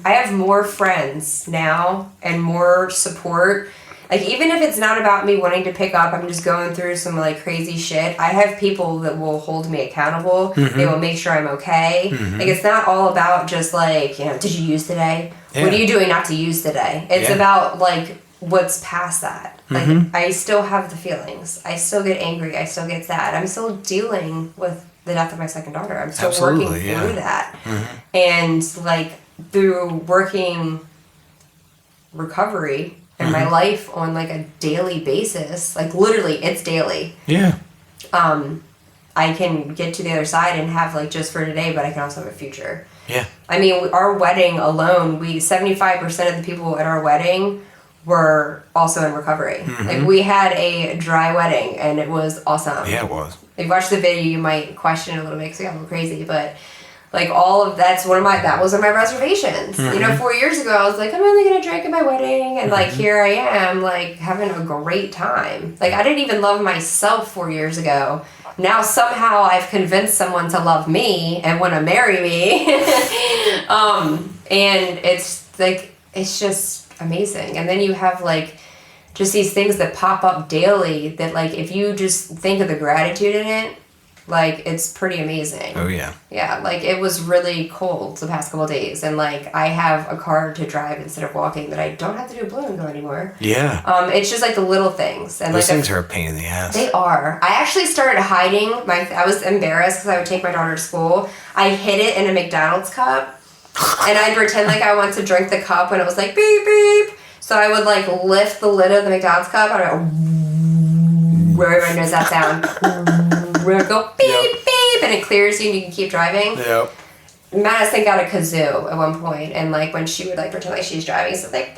Speaker 3: have more friends now and more support. Like, even if it's not about me wanting to pick up, I'm just going through some, like, crazy shit. I have people that will hold me accountable. They will make sure I'm okay. Like, it's not all about just, like, you know, did you use today? What are you doing not to use today? It's about, like, what's past that. Like, I still have the feelings. I still get angry. I still get sad. I'm still dealing with the death of my second daughter. I'm still working through that. And, like, through working recovery and my life on like a daily basis, like literally it's daily. I can get to the other side and have like just for today, but I can also have a future. I mean, our wedding alone, 75% of the people at our wedding were also in recovery. Like, we had a dry wedding and it was awesome.
Speaker 1: Yeah, it was.
Speaker 3: If you watch the video, you might question it a little bit because it got a little crazy, but like all of that was one of my reservations. You know, 4 years ago, I was like, I'm only going to drink at my wedding. And like, here I am, like having a great time. Like, I didn't even love myself 4 years ago. Now somehow I've convinced someone to love me and want to marry me. And it's like, it's just amazing. And then you have like just these things that pop up daily that like, if you just think of the gratitude in it, like, it's pretty amazing.
Speaker 1: Oh, yeah.
Speaker 3: Yeah, like, it was really cold the past couple of days. And, like, I have a car to drive instead of walking that I don't have to do a blow and go anymore. It's just, like, the little things. And
Speaker 1: those
Speaker 3: like,
Speaker 1: things are a pain in the ass.
Speaker 3: They are. I actually started hiding I was embarrassed because I would take my daughter to school. I hid it in a McDonald's cup. And I'd pretend like I wanted to drink the cup when it was like, beep, beep. So I would, like, lift the lid of the McDonald's cup and I would go, where everyone knows that sound. We're gonna go beep, beep, and it clears you and you can keep driving. Madison got a kazoo at one point, and like when she would like pretend like she's driving, so like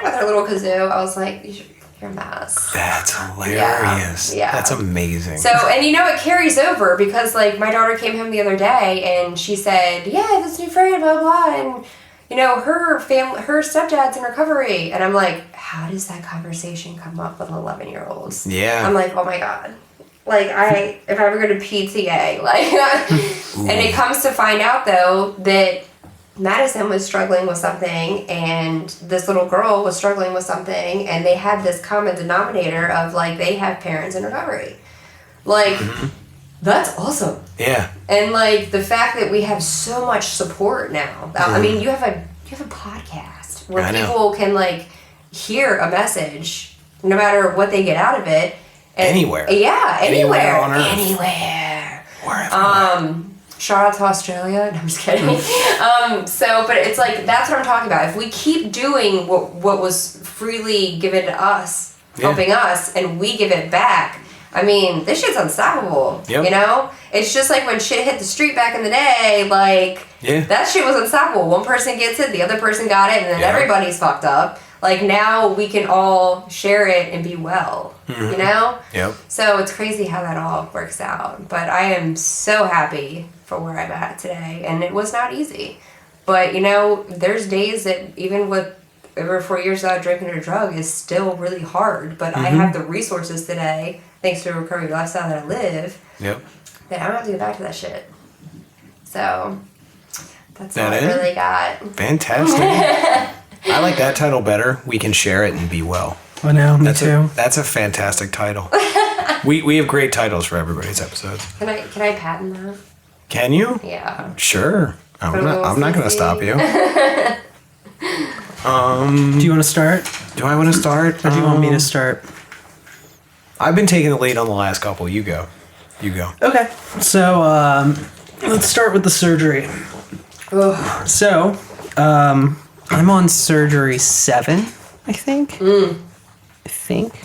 Speaker 3: with her little kazoo, I was like, you're a mess.
Speaker 1: That's hilarious.
Speaker 3: Yeah.
Speaker 1: That's amazing.
Speaker 3: So, and you know, it carries over because like my daughter came home the other day and she said, yeah, this new friend, blah, blah, and you know, her stepdad's in recovery. And I'm like, how does that conversation come up with 11-year-olds? I'm like, oh my God. Like, if I ever go to PTA, like, and it comes to find out, though, that Madison was struggling with something, and this little girl was struggling with something, and they had this common denominator of, like, they have parents in recovery. Like, that's awesome. And, like, the fact that we have so much support now. I mean, you have a podcast where people can, like, hear a message, no matter what they get out of it.
Speaker 1: Anywhere.
Speaker 3: Yeah, anywhere.
Speaker 1: On Earth.
Speaker 3: Anywhere.
Speaker 1: Wherever.
Speaker 3: Shout out to Australia. No, I'm just kidding. But it's like, that's what I'm talking about. If we keep doing what was freely given to us, helping us, and we give it back, I mean, this shit's unstoppable. You know? It's just like when shit hit the street back in the day, like, that shit was unstoppable. One person gets it, the other person got it, and then everybody's fucked up. Like, now we can all share it and be well, you know? So it's crazy how that all works out. But I am so happy for where I'm at today. And it was not easy. But, you know, there's days that even with over 4 years without drinking or drug is still really hard. But I have the resources today thanks to the recovery lifestyle that I live,
Speaker 1: Yep.
Speaker 3: that I don't have to go back to that shit. So that's all
Speaker 1: That
Speaker 3: I
Speaker 1: it?
Speaker 3: really got.
Speaker 1: Fantastic. I like that title better. We can share it and be well.
Speaker 2: I know, me too.
Speaker 1: That's a fantastic title. we have great titles for everybody's episodes.
Speaker 3: Can I patent that?
Speaker 1: Can you?
Speaker 3: Yeah.
Speaker 1: Sure. I'm
Speaker 3: Put a little
Speaker 1: not going to
Speaker 3: CC.
Speaker 1: stop you.
Speaker 2: Do you want to start?
Speaker 1: Do I want to start?
Speaker 2: Or do you want me to start?
Speaker 1: I've been taking the lead on the last couple. You go.
Speaker 2: Okay. So, let's start with the surgery.
Speaker 3: Ugh.
Speaker 2: So, I'm on surgery 7, I think. I think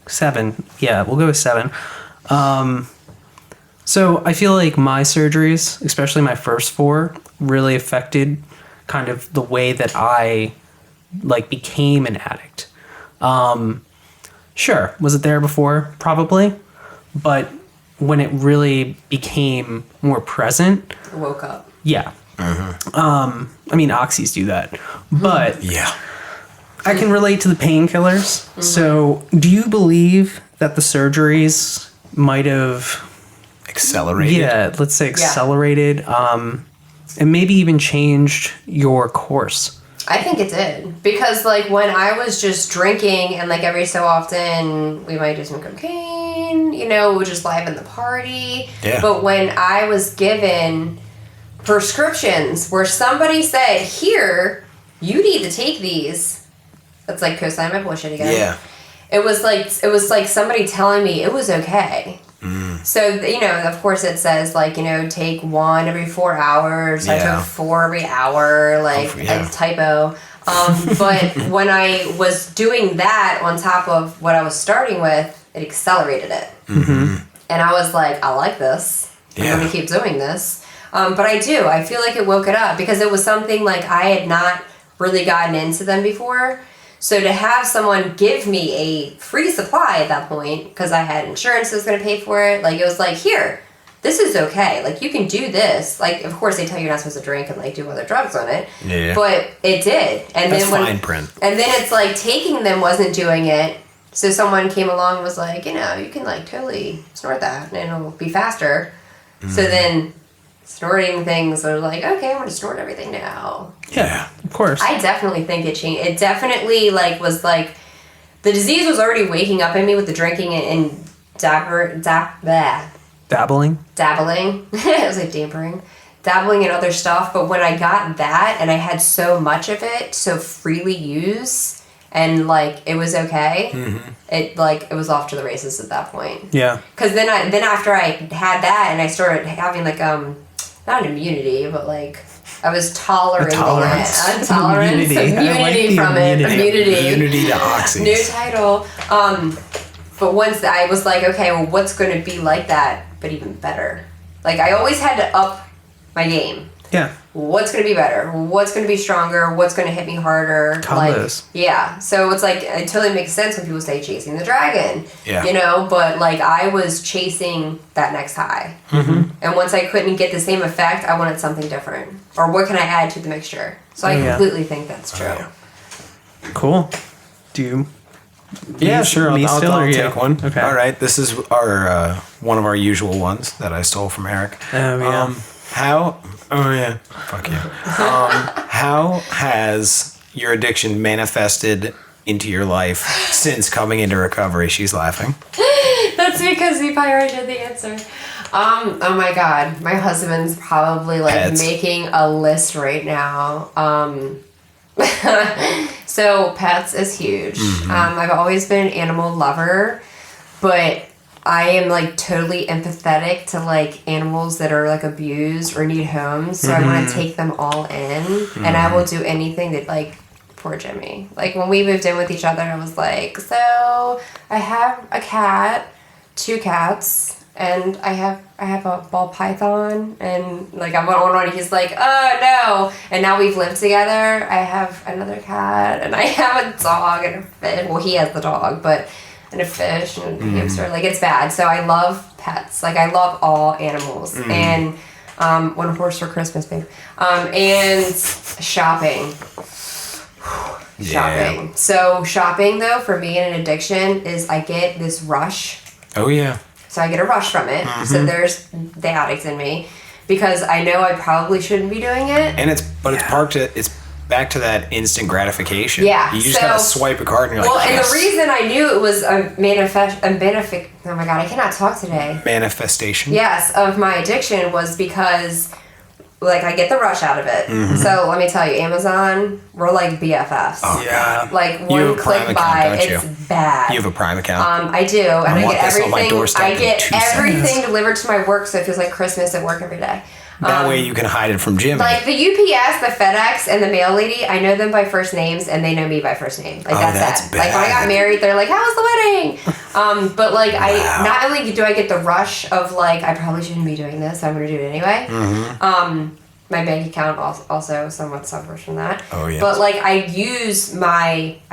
Speaker 2: 7. Yeah, we'll go with 7. So I feel like my surgeries, especially my first 4, really affected kind of the way that I like became an addict. Sure, was it there before? Probably, but when it really became more present,
Speaker 3: I woke up.
Speaker 2: yeah. I mean, oxys do that, but
Speaker 1: Yeah.
Speaker 2: I can relate to the painkillers. So, do you believe that the surgeries might have,
Speaker 1: Accelerated.
Speaker 2: yeah, let's say accelerated, and maybe even changed your course?
Speaker 3: I think it did. Because, like, when I was just drinking and, like, every so often we might do some cocaine, you know, we'll just liven the party.
Speaker 1: Yeah.
Speaker 3: But when I was given prescriptions where somebody said, here, you need to take these. That's like co-sign my bullshit again.
Speaker 1: Yeah.
Speaker 3: It was like somebody telling me it was okay. So, you know, of course it says, like, you know, take 1 every 4 hours. I
Speaker 1: Yeah.
Speaker 3: took 4 every hour, like,
Speaker 1: yeah.
Speaker 3: a typo. But when I was doing that on top of what I was starting with, it accelerated it.
Speaker 1: Mm-hmm.
Speaker 3: And I was like, I like this. I'm
Speaker 1: Yeah.
Speaker 3: going to keep doing this. But I do. I feel like it woke it up because it was something like I had not really gotten into them before. So to have someone give me a free supply at that point, because I had insurance that was going to pay for it, like it was like, here, this is okay. Like you can do this. Like, of course they tell you you're not supposed to drink and like do other drugs on it.
Speaker 1: Yeah.
Speaker 3: But it did. And
Speaker 1: That's
Speaker 3: then
Speaker 1: fine print.
Speaker 3: And then it's like taking them wasn't doing it. So someone came along and was like, you know, you can like totally snort that and it'll be faster. So then snorting things are like, okay, I'm going to snort everything now.
Speaker 2: Yeah, of course.
Speaker 3: I definitely think it changed. It definitely like was like the disease was already waking up in me with the drinking and dabbling. It was like dabbling in other stuff. But when I got that and I had so much of it, so freely used, and like it was okay, it was off to the races at that point.
Speaker 2: Yeah.
Speaker 3: Because then after I had that and I started having like not an immunity, but like I was tolerating
Speaker 2: tolerance.
Speaker 3: it. A tolerance.
Speaker 2: Immunity. I like the
Speaker 3: From it. Immunity.
Speaker 1: Immunity to oxys.
Speaker 3: New title. But once I was like, okay, well, what's going to be like that, but even better? Like I always had to up my game.
Speaker 2: Yeah.
Speaker 3: What's going to be better? What's going to be stronger? What's going to hit me harder?
Speaker 2: Combos.
Speaker 3: Like, yeah. So it's like, it totally makes sense when people say chasing the dragon.
Speaker 1: Yeah.
Speaker 3: You know, but like I was chasing that next high. Mm-hmm. And once I couldn't get the same effect, I wanted something different. Or what can I add to the mixture? So I completely think that's true.
Speaker 1: yeah.
Speaker 2: Cool. Do you?
Speaker 1: Yeah, sure.
Speaker 2: Me
Speaker 1: I'll
Speaker 2: still or you?
Speaker 1: take one.
Speaker 2: Okay.
Speaker 1: All right. This is our one of our usual ones that I stole from Eric.
Speaker 2: Oh, yeah.
Speaker 1: How? Oh yeah. Fuck you. How has your addiction manifested into your life since coming into recovery? She's laughing.
Speaker 3: That's because he probably already did the answer. Oh my god. My husband's probably like
Speaker 1: Pets.
Speaker 3: making a list right now. So pets is huge. I've always been an animal lover, but I am like totally empathetic to like animals that are like abused or need homes. So I want to take them all in, and I will do anything that like poor Jimmy. Like when we moved in with each other, I was like, so I have a cat, 2 cats. And I have a ball python, and like I went on, and he's like, oh no. And now we've lived together. I have another cat, and I have a dog and a fish. Well, he has the dog, and a fish and a hamster. Like it's bad. So I love pets. Like I love all animals. And one horse for Christmas, babe. And shopping.
Speaker 1: Yeah.
Speaker 3: Shopping. So shopping though for me in an addiction is I get this rush
Speaker 1: Oh, yeah.
Speaker 3: So I get a rush from it. So there's the addict in me because I know I probably shouldn't be doing it.
Speaker 1: And it's back to that instant gratification.
Speaker 3: Yeah.
Speaker 1: You just gotta swipe a card and you're like,
Speaker 3: and
Speaker 1: yes.
Speaker 3: the reason I knew it was a benefit. Oh my God, I cannot talk today.
Speaker 1: Manifestation.
Speaker 3: Yes, of my addiction was because, like, I get the rush out of it. So let me tell you, Amazon, we're like BFFs.
Speaker 1: Oh,
Speaker 2: Yeah.
Speaker 1: God.
Speaker 3: Like
Speaker 1: You
Speaker 3: one
Speaker 1: have a Prime
Speaker 3: click
Speaker 1: account,
Speaker 3: buy,
Speaker 1: don't you?
Speaker 3: it's bad.
Speaker 1: You have a Prime account.
Speaker 3: I do, and I
Speaker 1: want
Speaker 3: get
Speaker 1: this on my
Speaker 3: everything.
Speaker 1: doorstep
Speaker 3: I
Speaker 1: in
Speaker 3: get
Speaker 1: 2
Speaker 3: everything
Speaker 1: seconds.
Speaker 3: delivered to my work, so it feels like Christmas at work every day.
Speaker 1: That way you can hide it from Jimmy.
Speaker 3: Like the UPS, the FedEx, and the mail lady, I know them by first names, and they know me by first name. Like that's it. Like when I got married, they're like, "How was the wedding?" But like I not only do I get the rush of like I probably shouldn't be doing this, so I'm gonna do it anyway. My bank account also somewhat suffers from that.
Speaker 1: Oh, yes.
Speaker 3: But like I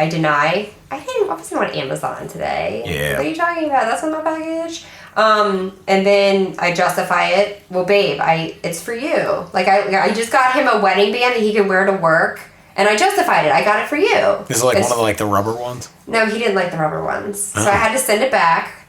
Speaker 3: deny. I wasn't on Amazon today.
Speaker 1: Yeah.
Speaker 3: What are you talking about? That's not my package. And then I justify it. Well, babe, it's for you. Like I just got him a wedding band that he could wear to work, and I justified it. I got it for you.
Speaker 1: Is it like one of the rubber ones?
Speaker 3: No, he didn't like the rubber ones, so I had to send it back.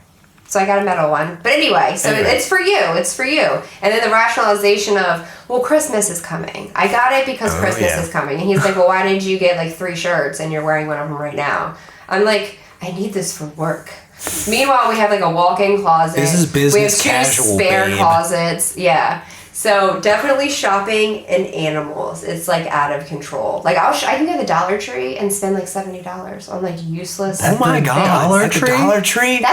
Speaker 3: So I got a metal one. But anyway, it's for you. It's for you. And then the rationalization of, well, Christmas is coming. I got it because Christmas is coming. And he's like, well, why did you get like 3 shirts and you're wearing one of them right now? I'm like, I need this for work. Meanwhile, we have like a walk-in closet.
Speaker 1: This is business casual,
Speaker 3: We have 2 spare
Speaker 1: babe.
Speaker 3: closets. Yeah. So definitely shopping and animals. It's like out of control. Like I can go to the Dollar Tree and spend like $70 on like useless.
Speaker 1: Oh my
Speaker 2: the
Speaker 1: God.
Speaker 2: Dollar
Speaker 1: At the
Speaker 2: Tree?
Speaker 1: Dollar Tree?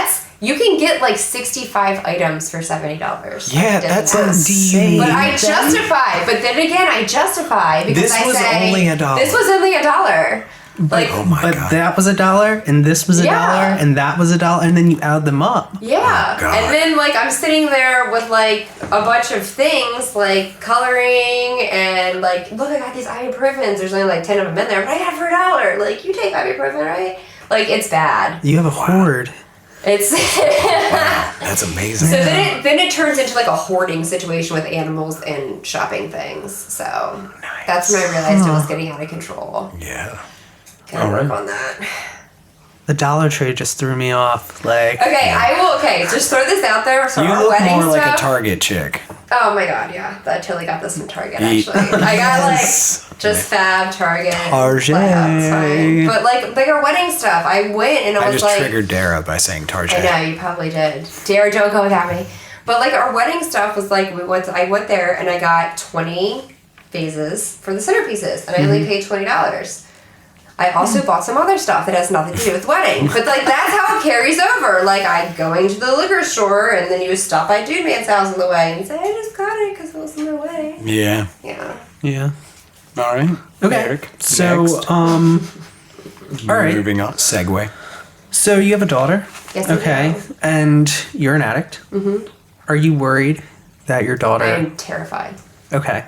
Speaker 3: You can get like 65 items for $70.
Speaker 1: Yeah, that's insane.
Speaker 3: But I justify. But then again, I justify because
Speaker 1: This
Speaker 3: I
Speaker 1: was
Speaker 3: say
Speaker 1: only $1.
Speaker 3: this was only $1. Like
Speaker 1: Oh my
Speaker 2: But
Speaker 1: God.
Speaker 2: that was $1, and this was $1,
Speaker 3: Yeah.
Speaker 2: and that was $1, and then you add them up.
Speaker 3: yeah,
Speaker 1: God.
Speaker 3: and then like I'm sitting there with like a bunch of things like coloring and like look, I got these ibuprofens. There's only like 10 of them in there, but I got it for $1. Like you take ibuprofen, right? Like it's bad.
Speaker 2: You have a hoard.
Speaker 3: It's
Speaker 1: That's amazing.
Speaker 3: So then it turns into like a hoarding situation with animals and shopping things. So that's when I realized it was getting out of control.
Speaker 1: Yeah.
Speaker 3: Gotta work on that.
Speaker 2: The Dollar Tree just threw me off. Like,
Speaker 3: Okay, just throw this out there. So
Speaker 1: You
Speaker 3: our
Speaker 1: look
Speaker 3: wedding
Speaker 1: more like a
Speaker 3: stuff.
Speaker 1: Target chick.
Speaker 3: Oh my God, yeah. I totally got this from Target actually. I got like just Fab, Target.
Speaker 2: Target.
Speaker 3: It's fine. But like our wedding stuff, I went and I
Speaker 1: I
Speaker 3: was
Speaker 1: just
Speaker 3: like,
Speaker 1: triggered Dara by saying Target.
Speaker 3: I know you probably did. Dare, don't go without me. But like our wedding stuff was like I went there and I got 20 vases for the centerpieces and I only paid $20. I also bought some other stuff that has nothing to do with wedding. But like that's how it carries over. Like I'd going to the liquor store and then you would stop by Dude Man's house on the way and say, I just got it because it was on the way.
Speaker 1: Yeah.
Speaker 3: Yeah.
Speaker 2: yeah.
Speaker 1: All right.
Speaker 2: Okay.
Speaker 1: Eric,
Speaker 2: So,
Speaker 1: next.
Speaker 2: all right.
Speaker 1: Moving on. Segue.
Speaker 2: So you have a daughter.
Speaker 3: Yes, I
Speaker 2: Okay.
Speaker 3: do.
Speaker 2: And you're an addict. Mm-hmm. Are you worried that your daughter?
Speaker 3: I am terrified.
Speaker 2: Okay.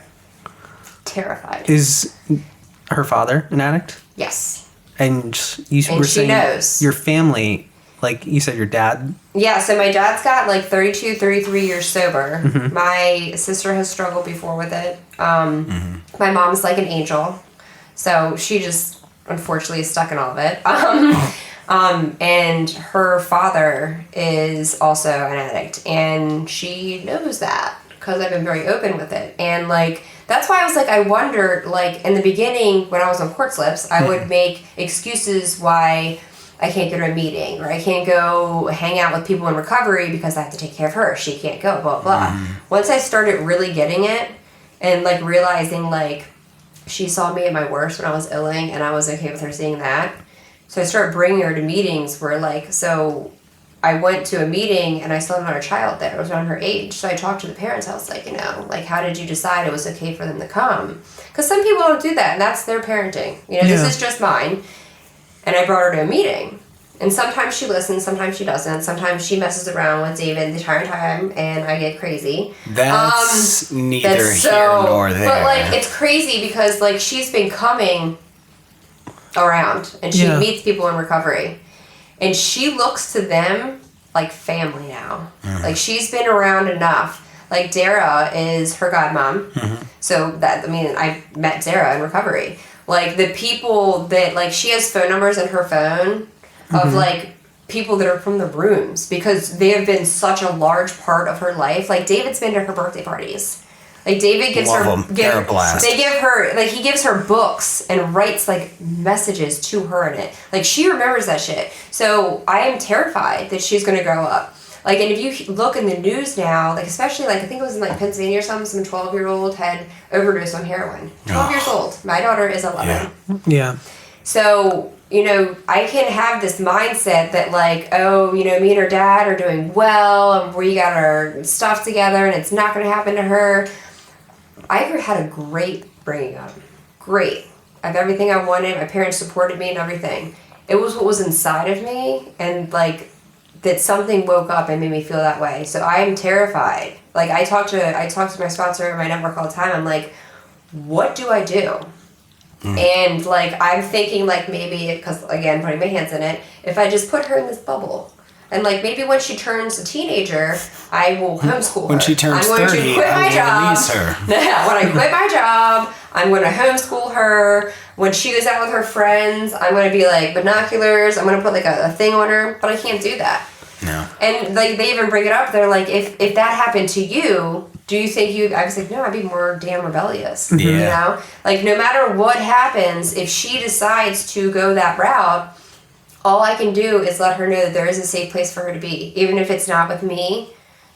Speaker 3: Terrified.
Speaker 2: Is her father an addict?
Speaker 3: Yes.
Speaker 2: And you
Speaker 3: And
Speaker 2: were
Speaker 3: she
Speaker 2: saying
Speaker 3: knows.
Speaker 2: your family, like you said, your dad.
Speaker 3: Yeah, so my dad's got like 32, 33 years sober.
Speaker 2: Mm-hmm.
Speaker 3: My sister has struggled before with it. My mom's like an angel. So she just unfortunately is stuck in all of it. And her father is also an addict. And she knows that because I've been very open with it. And like, that's why I was like, I wondered, like, in the beginning when I was on court slips, I would make excuses why I can't go to a meeting or I can't go hang out with people in recovery because I have to take care of her. She can't go, blah, blah. Once I started really getting it and like realizing like she saw me at my worst when I was illing and I was okay with her seeing that. So I started bringing her to meetings where like, so I went to a meeting and I saw another child there. It was around her age. So I talked to the parents. I was like, you know, like, how did you decide it was okay for them to come? Because some people don't do that, and that's their parenting. You know, this is just mine. And I brought her to a meeting. And sometimes she listens, sometimes she doesn't. Sometimes she messes around with David the entire time, and I get crazy.
Speaker 1: That's neither
Speaker 3: That's
Speaker 1: here nor there.
Speaker 3: But, like, it's crazy because, like, she's been coming around, and she meets people in recovery. And she looks to them like family now. Like, she's been around enough. Like, Dara is her godmom. So, that, I mean, I met Dara in recovery. Like, the people that, like, she has phone numbers in her phone of, like, people that are from the rooms because they have been such a large part of her life. Like David's been to her birthday parties. Like David gives
Speaker 1: They're a blast.
Speaker 3: They give her like he gives her books and writes like messages to her in it. Like she remembers that shit. So I am terrified that she's gonna grow up. Like, and if you look in the news now, like especially like I think it was in like Pennsylvania or something, some 12-year-old had overdosed on heroin. 12 years old. My daughter is 11.
Speaker 2: Yeah.
Speaker 3: So, you know, I can have this mindset that like, oh, you know, me and her dad are doing well and we got our stuff together and it's not going to happen to her. I had a great bringing up. Great. I have everything I wanted. My parents supported me and everything. It was what was inside of me and like that something woke up and made me feel that way. So I am terrified. Like I talk to my sponsor at my network all the time. I'm like, what do I do? And like I'm thinking like maybe because again putting my hands in it, if I just put her in this bubble, and like maybe when she turns a teenager, I will homeschool her.
Speaker 1: When she turns 30, I will release her.
Speaker 3: Yeah, when I quit my job, I'm going to homeschool her. When she goes out with her friends, I'm going to be like binoculars. I'm going to put like a thing on her, but I can't do that.
Speaker 1: No.
Speaker 3: And like they even bring it up. They're like, if that happened to you, do you think you? I was like, no, I'd be more damn rebellious.
Speaker 1: Yeah.
Speaker 3: You know, like no matter what happens, if she decides to go that route, all I can do is let her know that there is a safe place for her to be, even if it's not with me.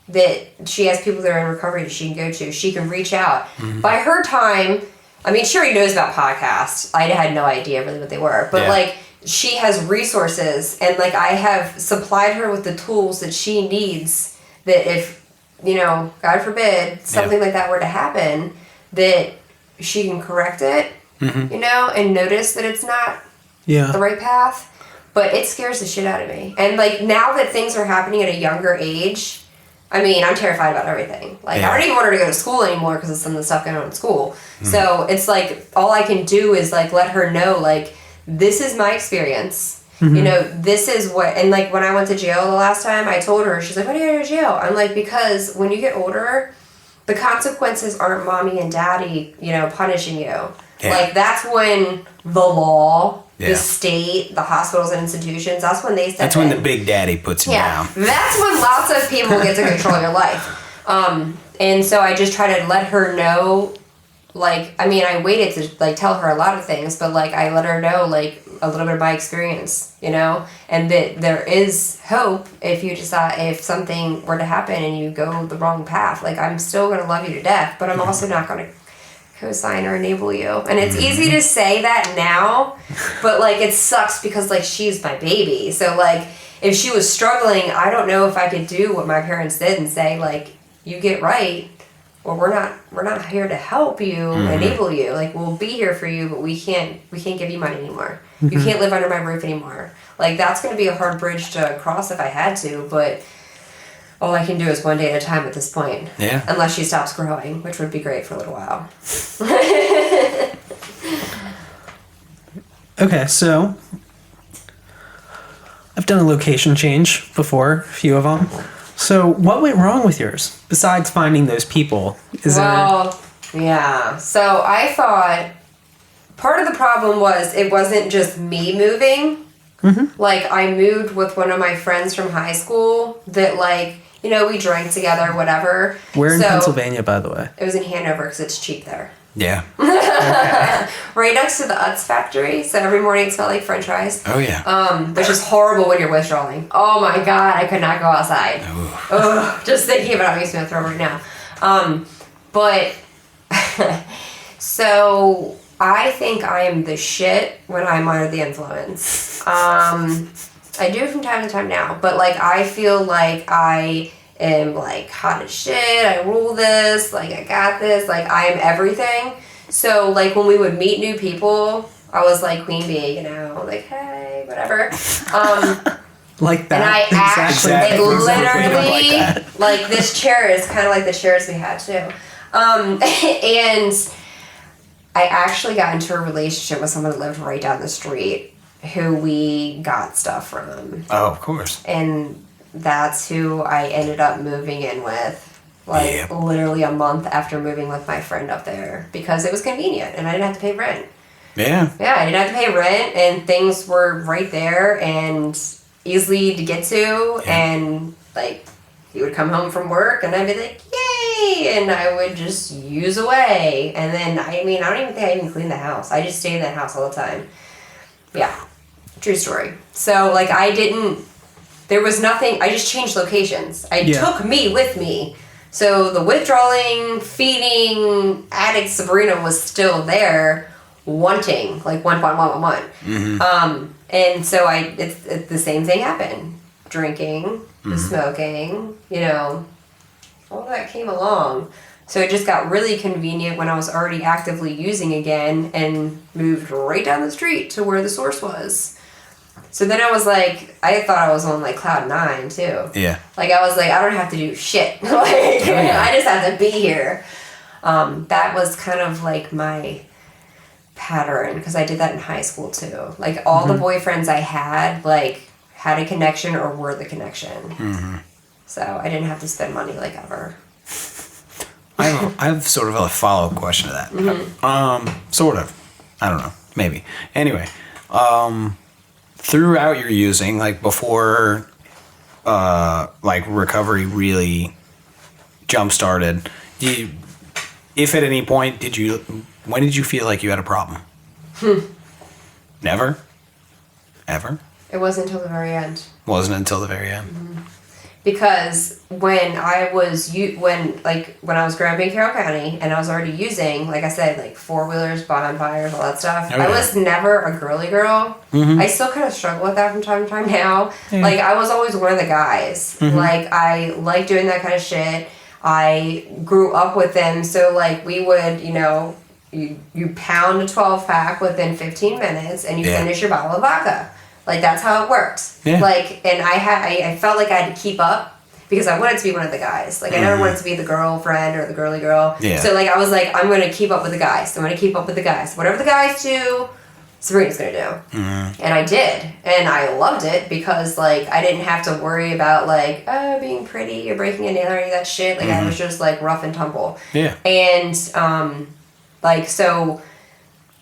Speaker 3: That she has people that are in recovery that she can go to. She can reach out. By her time, I mean, she already knows about podcasts. I had no idea really what they were, but like. She has resources and like I have supplied her with the tools that she needs that if, you know, God forbid, something like that were to happen, that she can correct it, you know, and notice that it's not the right path. But it scares the shit out of me. And like now that things are happening at a younger age, I mean, I'm terrified about everything. Like I don't even want her to go to school anymore because of some of the stuff going on in school. So it's like all I can do is like let her know like, this is my experience. You know, this is what, and like when I went to jail the last time, I told her, she's like, why do you go to jail? I'm like, because when you get older, the consequences aren't mommy and daddy, you know, punishing you. Yeah. Like that's when the law, the state, the hospitals and institutions, that's when they step
Speaker 1: That's when the big daddy puts you down.
Speaker 3: That's when lots of people get to control your life. And so I just try to let her know. Like, I mean, I waited to, like, tell her a lot of things, but, like, I let her know, like, a little bit of my experience, you know? And that there is hope if you decide, if something were to happen and you go the wrong path. Like, I'm still going to love you to death, but I'm also not going to co-sign or enable you. And it's easy to say that now, but, like, it sucks because, like, she's my baby. So, like, if she was struggling, I don't know if I could do what my parents did and say, like, you get right. Well, we're not here to help you, enable you. Like we'll be here for you, but we can't give you money anymore. You can't live under my roof anymore. Like that's going to be a hard bridge to cross if I had to, but all I can do is one day at a time at this point. Yeah. Unless she stops growing, which would be great for a little while.
Speaker 2: Okay, so I've done a location change before, a few of them. So what went wrong with yours besides finding those people?
Speaker 3: Yeah. So I thought part of the problem was it wasn't just me moving. Like I moved with one of my friends from high school that like, you know, we drank together, whatever.
Speaker 2: Where in Pennsylvania, by the way?
Speaker 3: It was in Hanover because it's cheap there.
Speaker 1: Yeah.
Speaker 3: Okay. Right next to the Utz factory, so every morning it smelled like French fries.
Speaker 1: Oh yeah.
Speaker 3: Which is horrible when you're withdrawing. Oh my god, I could not go outside. Ugh, just thinking about it makes me want to throw right now. But so I think I am the shit when I'm under the influence. I do from time to time now, but like I feel like I am like hot as shit, I rule this, like I got this, like I am everything. So like when we would meet new people, I was like queen bee, you know, like hey, whatever.
Speaker 2: Like that.
Speaker 3: And I actually literally
Speaker 1: like
Speaker 3: this chair is kind of like the chairs we had too. And I actually got into a relationship with someone that lived right down the street who we got stuff from.
Speaker 1: Oh, of course.
Speaker 3: And that's who I ended up moving in with, like literally a month after moving with my friend up there because it was convenient and I didn't have to pay rent.
Speaker 1: Yeah.
Speaker 3: Yeah, I didn't have to pay rent and things were right there and easily to get to, and like he would come home from work and I'd be like, yay, and I would just use away. And then I don't even think I even cleaned the house. I just stayed in that house all the time. Yeah, true story. So like there was nothing, I just changed locations. I took me with me. So the withdrawing, feeding, addict Sabrina was still there, wanting, like want. And so it's the same thing happened. Drinking, the smoking, all that came along. So it just got really convenient when I was already actively using again and moved right down the street to where the source was. So then I was like, I thought I was on like cloud 9 too.
Speaker 1: Yeah.
Speaker 3: Like I was like, I don't have to do shit. I just have to be here. That was kind of like my pattern, because I did that in high school too. Like all the boyfriends I had, like had a connection or were the connection. So I didn't have to spend money like ever.
Speaker 1: I have sort of a follow-up question to that. Sort of. I don't know. Maybe. Anyway, throughout your using, like before, like recovery really jump-started, if at any point when did you feel like you had a problem? Never? Ever?
Speaker 3: It wasn't until the very end.
Speaker 1: Wasn't until the very end.
Speaker 3: Because when I was when I was growing up in Carroll County and I was already using, like I said, like 4-wheelers, bonfires, all that stuff.
Speaker 1: Oh, yeah.
Speaker 3: I was never a girly girl. I still kind of struggle with that from time to time now. Like I was always one of the guys. Like I like doing that kind of shit. I grew up with them, so like we would, you pound a 12-pack within 15 minutes and you finish your bottle of vodka. Like that's how it worked. Yeah. Like, and I felt like I had to keep up because I wanted to be one of the guys. Like I never wanted to be the girlfriend or the girly girl. Yeah. So like I was like, I'm gonna keep up with the guys. I'm gonna keep up with the guys. Whatever the guys do, Sabrina's gonna do. And I did, and I loved it because like I didn't have to worry about like being pretty or breaking a nail or any of that shit. Like I was just like rough and tumble. Yeah. And like so.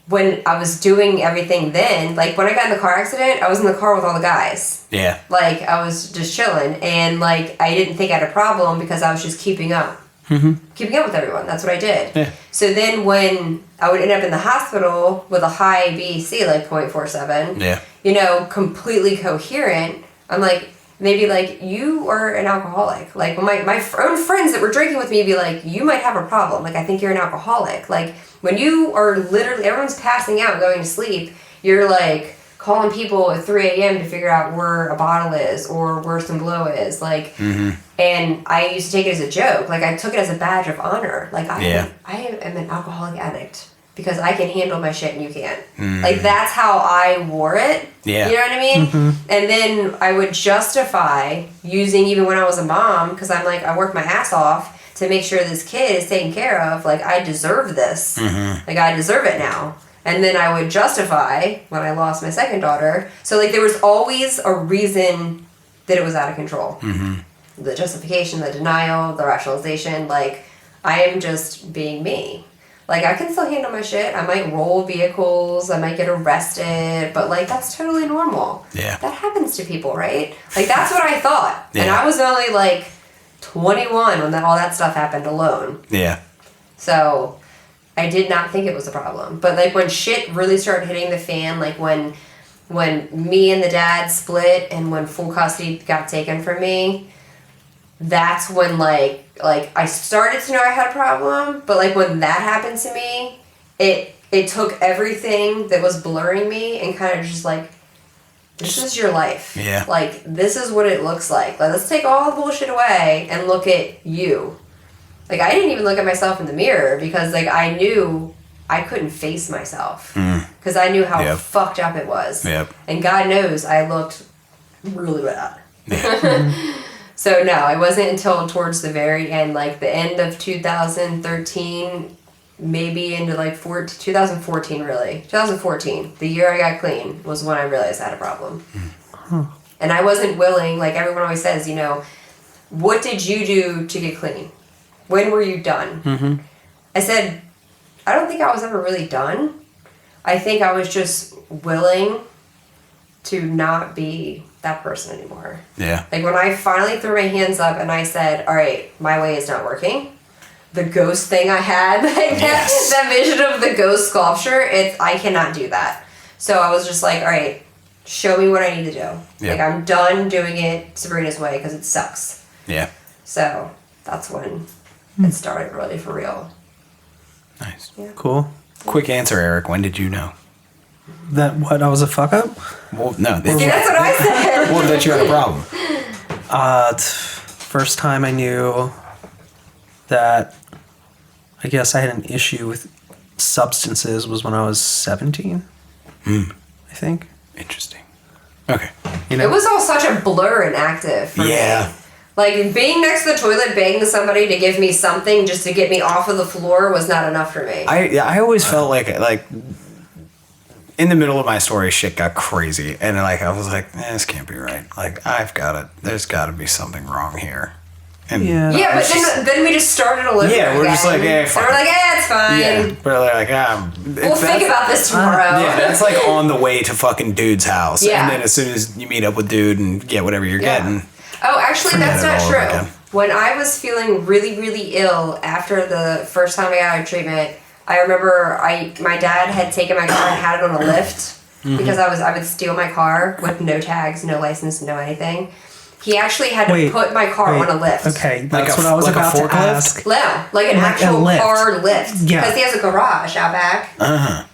Speaker 3: When I was doing everything then, like when I got in the car accident, I was in the car with all the guys. Yeah. Like I was just chilling, and like I didn't think I had a problem because I was just keeping up. Keeping up with everyone. That's what I did. Yeah. So then when I would end up in the hospital with a high BC, like 0.47, completely coherent, I'm like, maybe like, you are an alcoholic. Like my own friends that were drinking with me be like, you might have a problem. Like I think you're an alcoholic. Like when you are literally, everyone's passing out, going to sleep, you're like calling people at 3 a.m. to figure out where a bottle is or where some blow is. Like, and I used to take it as a joke. Like I took it as a badge of honor. Like I am an alcoholic addict because I can handle my shit and you can't. Like that's how I wore it. Yeah. You know what I mean? And then I would justify using even when I was a mom, because I'm like, I work my ass off to make sure this kid is taken care of. Like I deserve this. Like I deserve it now. And then I would justify when I lost my second daughter. So like there was always a reason that it was out of control. The justification, the denial, the rationalization. Like I am just being me. Like, I can still handle my shit. I might roll vehicles. I might get arrested. But, like, that's totally normal. Yeah. That happens to people, right? Like, that's what I thought. Yeah. And I was only, like, 21 when all that stuff happened alone. Yeah. So, I did not think it was a problem. But, like, when shit really started hitting the fan, like, when me and the dad split and when full custody got taken from me, that's when, like I started to know I had a problem, but like when that happened to me, it took everything that was blurring me and kind of just like, this is your life. Yeah. Like, this is what it looks like. Like, let's take all the bullshit away and look at you. Like, I didn't even look at myself in the mirror because like I knew I couldn't face myself because I knew how fucked up it was. Yep. And God knows I looked really bad. Yeah. So no, it wasn't until towards the very end, like the end of 2013, maybe into like 2014 really. 2014, the year I got clean, was when I realized I had a problem. And I wasn't willing, like everyone always says, what did you do to get clean? When were you done? I said, I don't think I was ever really done. I think I was just willing to not be that person anymore.
Speaker 1: Yeah.
Speaker 3: Like when I finally threw my hands up and I said, all right, my way is not working. The ghost thing I had, like that vision of the ghost sculpture, I cannot do that. So I was just like, all right, show me what I need to do. Like I'm done doing it Sabrina's way because it sucks.
Speaker 1: Yeah.
Speaker 3: So that's when it started really for real.
Speaker 1: Nice.
Speaker 3: Yeah.
Speaker 2: Cool.
Speaker 1: Quick answer, Eric. When did you know?
Speaker 2: That what I was a fuck up?
Speaker 1: Well, no.
Speaker 3: See, that's what I said.
Speaker 1: Well, that you had a problem.
Speaker 2: First time I knew that I guess I had an issue with substances was when I was 17. I think.
Speaker 1: Interesting. Okay.
Speaker 2: You know?
Speaker 3: It was all such a blur and active for me. Like being next to the toilet begging somebody to give me something just to get me off of the floor was not enough for me.
Speaker 1: I always felt like in the middle of my story, shit got crazy, and like I was like, this can't be right. Like there's got to be something wrong here. And
Speaker 3: Yeah, but then we just started all over again.
Speaker 1: We're just like,
Speaker 3: and we're like, it's fine.
Speaker 1: Yeah, we're like,
Speaker 3: We'll think about this tomorrow.
Speaker 1: Yeah, that's like on the way to fucking dude's house.
Speaker 3: Yeah.
Speaker 1: And then as soon as you meet up with dude and get whatever you're getting.
Speaker 3: Oh, actually, that's
Speaker 1: forget it
Speaker 3: not
Speaker 1: all over
Speaker 3: true.
Speaker 1: again.
Speaker 3: When I was feeling really, really ill after the first time I got out of treatment, I remember my dad had taken my car and had it on a lift because I would steal my car with no tags, no license, no anything. He actually had to put my car on a lift.
Speaker 2: Okay, that's what I was about to ask.
Speaker 3: No, like an actual car lift.
Speaker 2: Yeah.
Speaker 3: Because he has a garage out back.
Speaker 1: Uh-huh.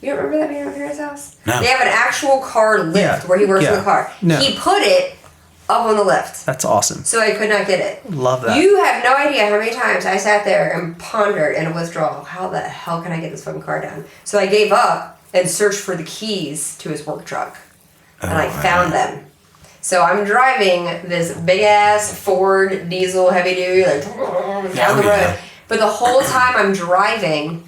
Speaker 3: You don't remember that being at my parents' house?
Speaker 1: No.
Speaker 3: They have an actual car lift where he works in the car.
Speaker 2: No.
Speaker 3: He put it up on the lift.
Speaker 2: That's awesome.
Speaker 3: So I could not get it.
Speaker 2: Love that.
Speaker 3: You have no idea how many times I sat there and pondered in a withdrawal, how the hell can I get this fucking car down? So I gave up and searched for the keys to his work truck. And I found them. So I'm driving this big ass Ford diesel heavy duty like down the road. But the whole time I'm driving,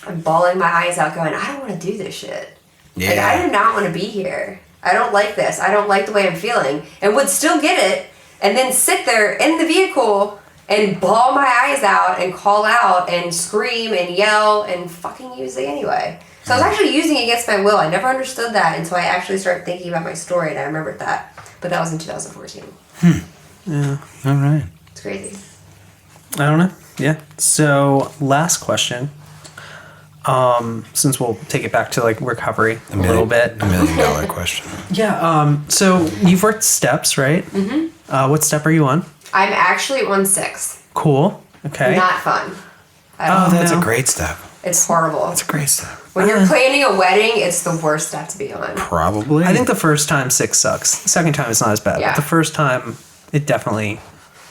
Speaker 3: I'm bawling my eyes out going, I don't want to do this shit.
Speaker 1: Yeah.
Speaker 3: Like I do not want to be here. I don't like this. I don't like the way I'm feeling. And would still get it and then sit there in the vehicle and bawl my eyes out and call out and scream and yell and fucking use it anyway. So I was actually using it against my will. I never understood that until I actually started thinking about my story and I remembered that. But that was in 2014.
Speaker 2: Yeah.
Speaker 1: All right.
Speaker 3: It's crazy.
Speaker 2: I don't know. Yeah. So last question. Since we'll take it back to like recovery a little bit.
Speaker 1: $1 million question.
Speaker 2: Yeah. So you've worked steps, right? Mm-hmm. What step are you on?
Speaker 3: I'm actually on 6.
Speaker 2: Cool. Okay.
Speaker 3: Not fun.
Speaker 1: That's a great step.
Speaker 3: It's horrible.
Speaker 1: That's a great step.
Speaker 3: When you're planning a wedding, it's the worst step to be on.
Speaker 1: Probably.
Speaker 2: I think the first time 6 sucks. The second time it's not as bad.
Speaker 3: Yeah.
Speaker 2: But the first time, it definitely.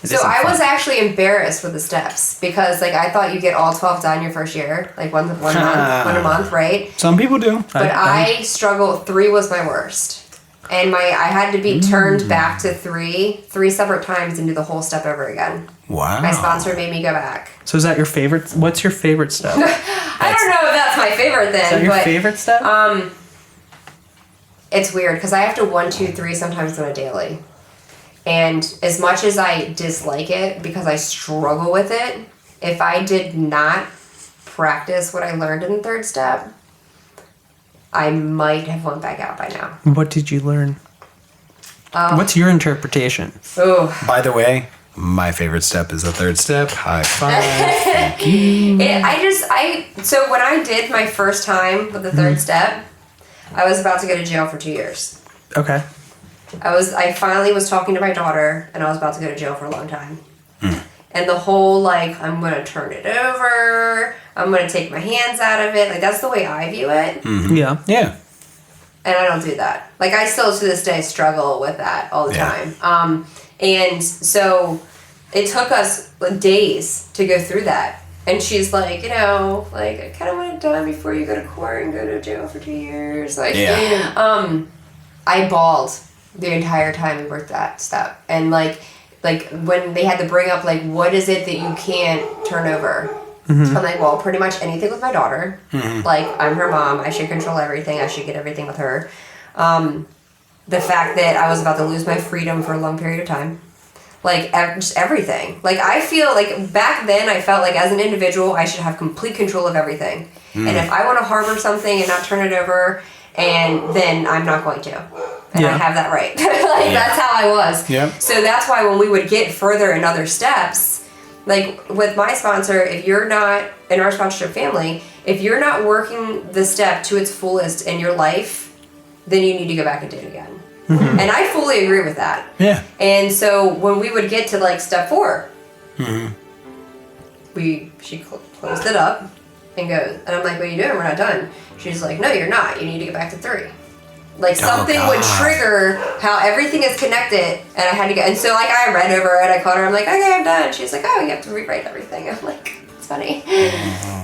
Speaker 3: So I was actually embarrassed with the steps because like I thought you get all 12 done your first year, like one a month, right?
Speaker 1: Some people do.
Speaker 3: But I struggled. 3 was my worst. And I had to be turned back to 3 separate times and do the whole step over again.
Speaker 1: Wow.
Speaker 3: My sponsor made me go back.
Speaker 2: So is that your favorite? What's your favorite step?
Speaker 3: I don't know if that's my favorite then.
Speaker 2: Is that your
Speaker 3: but,
Speaker 2: favorite step?
Speaker 3: It's weird because I have to 1, 2, 3 sometimes on a daily. And as much as I dislike it because I struggle with it, if I did not practice what I learned in the 3rd step, I might have went back out by now.
Speaker 2: What did you learn? What's your interpretation?
Speaker 3: Oh,
Speaker 1: By the way, my favorite step is the 3rd step. High five. Thank you.
Speaker 3: So when I did my first time with the 3rd step, I was about to go to jail for 2 years.
Speaker 2: Okay.
Speaker 3: I finally was talking to my daughter and I was about to go to jail for a long time. And the whole like, I'm going to turn it over, I'm going to take my hands out of it, like that's the way I view it.
Speaker 2: Yeah.
Speaker 1: Yeah.
Speaker 3: And I don't do that. Like I still to this day struggle with that all the time. And so it took us days to go through that. And she's like, I kind of want it done before you go to court and go to jail for 2 years. Like, I bawled the entire time we worked that step. And like when they had to bring up like, what is it that you can't turn over? I'm like, well, pretty much anything with my daughter. Like, I'm her mom. I should control everything. I should get everything with her. The fact that I was about to lose my freedom for a long period of time. Like, just everything. Like, I feel like back then I felt like as an individual, I should have complete control of everything. And if I want to harbor something and not turn it over, and then I'm not going to. and I
Speaker 2: Yeah.
Speaker 3: have that right. Like, that's how I was.
Speaker 1: Yep.
Speaker 3: So that's why when we would get further in other steps, like with my sponsor, if you're not, in our sponsorship family, if you're not working the step to its fullest in your life, then you need to go back and do it again. And I fully agree with that.
Speaker 1: Yeah.
Speaker 3: And so when we would get to like step 4, she closed it up and goes, and I'm like, what are you doing? We're not done. She's like, no, you're not. You need to get back to 3. Like something would trigger how everything is connected, and I had to go. And so like I read over it. I called her. I'm like, okay, I'm done. She's like, oh, you have to rewrite everything. I'm like, it's funny,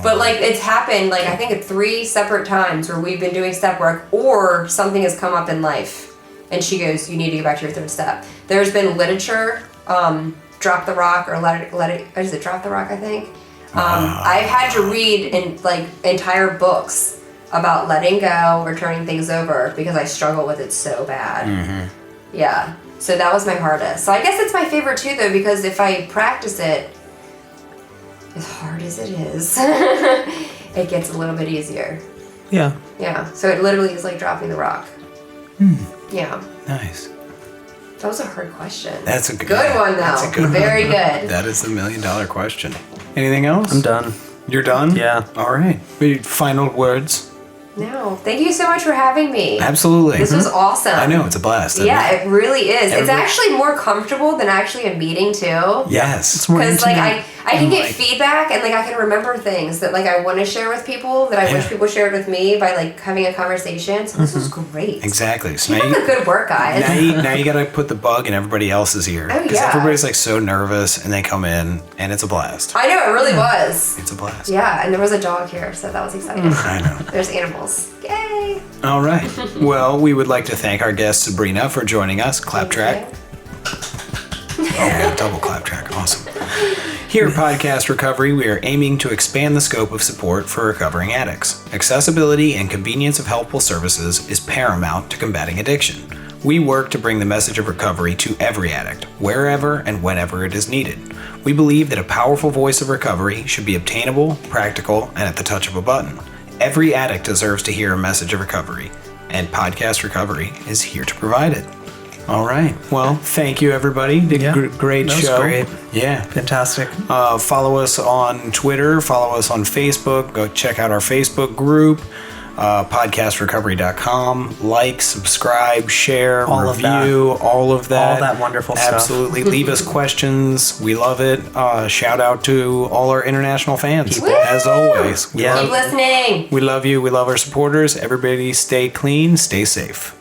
Speaker 3: but like it's happened. Like I think at 3 separate times where we've been doing step work, or something has come up in life, and she goes, you need to go back to your 3rd step. There's been literature, drop the rock or let it. Is it drop the rock? I think. I've had to read in like entire books about letting go or turning things over because I struggle with it so bad. Yeah. So that was my hardest. So I guess it's my favorite too though, because if I practice it, as hard as it is, it gets a little bit easier.
Speaker 2: Yeah.
Speaker 3: Yeah. So it literally is like dropping the rock. Yeah.
Speaker 1: Nice.
Speaker 3: That was a hard question.
Speaker 1: That's a good
Speaker 3: one though.
Speaker 1: That's a good
Speaker 3: Very
Speaker 1: one.
Speaker 3: good.
Speaker 1: That is the $1 million question. Anything else?
Speaker 2: I'm done.
Speaker 1: You're done?
Speaker 2: Yeah.
Speaker 1: All right. Final words?
Speaker 3: No. Thank you so much for having me.
Speaker 1: Absolutely.
Speaker 3: This was awesome.
Speaker 1: I know, it's a blast. isn't
Speaker 3: Yeah,
Speaker 1: it?
Speaker 3: it really is. It's
Speaker 1: Everybody-
Speaker 3: actually more comfortable than actually a meeting too.
Speaker 1: Yes.
Speaker 2: It's more
Speaker 3: Because like
Speaker 2: intimate.
Speaker 3: I can
Speaker 1: And,
Speaker 3: get
Speaker 1: like-
Speaker 3: feedback and like I can remember things that like I want to share with people that I wish
Speaker 1: Yeah.
Speaker 3: people shared with me by like having a conversation. So this was great.
Speaker 1: Exactly. So
Speaker 3: Keep
Speaker 1: now
Speaker 3: up the good work, guys.
Speaker 1: now you got to put the bug in everybody else's ear.
Speaker 3: Oh,
Speaker 1: Because
Speaker 3: yeah.
Speaker 1: everybody's like so nervous and they come in and it's a blast.
Speaker 3: I know it really was.
Speaker 1: It's a blast.
Speaker 3: Yeah, and there was a dog here, so that was exciting.
Speaker 1: I know.
Speaker 3: There's animals. Yay!
Speaker 1: All right. Well, we would like to thank our guest Sabrina for joining us. Clap track. Oh, double clap track. Awesome. Here at Podcast Recovery, we are aiming to expand the scope of support for recovering addicts. Accessibility and convenience of helpful services is paramount to combating addiction. We work to bring the message of recovery to every addict, wherever and whenever it is needed. We believe that a powerful voice of recovery should be obtainable, practical, and at the touch of a button. Every addict deserves to hear a message of recovery, and Podcast Recovery is here to provide it. All right. Well, thank you, everybody. Great
Speaker 2: that was
Speaker 1: show.
Speaker 2: great.
Speaker 1: Yeah.
Speaker 2: Fantastic.
Speaker 1: Follow us on Twitter. Follow us on Facebook. Go check out our Facebook group, podcastrecovery.com. Like, subscribe, share,
Speaker 2: All of that.
Speaker 1: review, all of that.
Speaker 2: All that wonderful stuff.
Speaker 1: Absolutely. Leave us questions. We love it. Shout out to all our international fans,
Speaker 3: Woo!
Speaker 1: as always.
Speaker 2: Yeah.
Speaker 3: Keep listening.
Speaker 1: We love you. We love our supporters. Everybody stay clean, stay safe.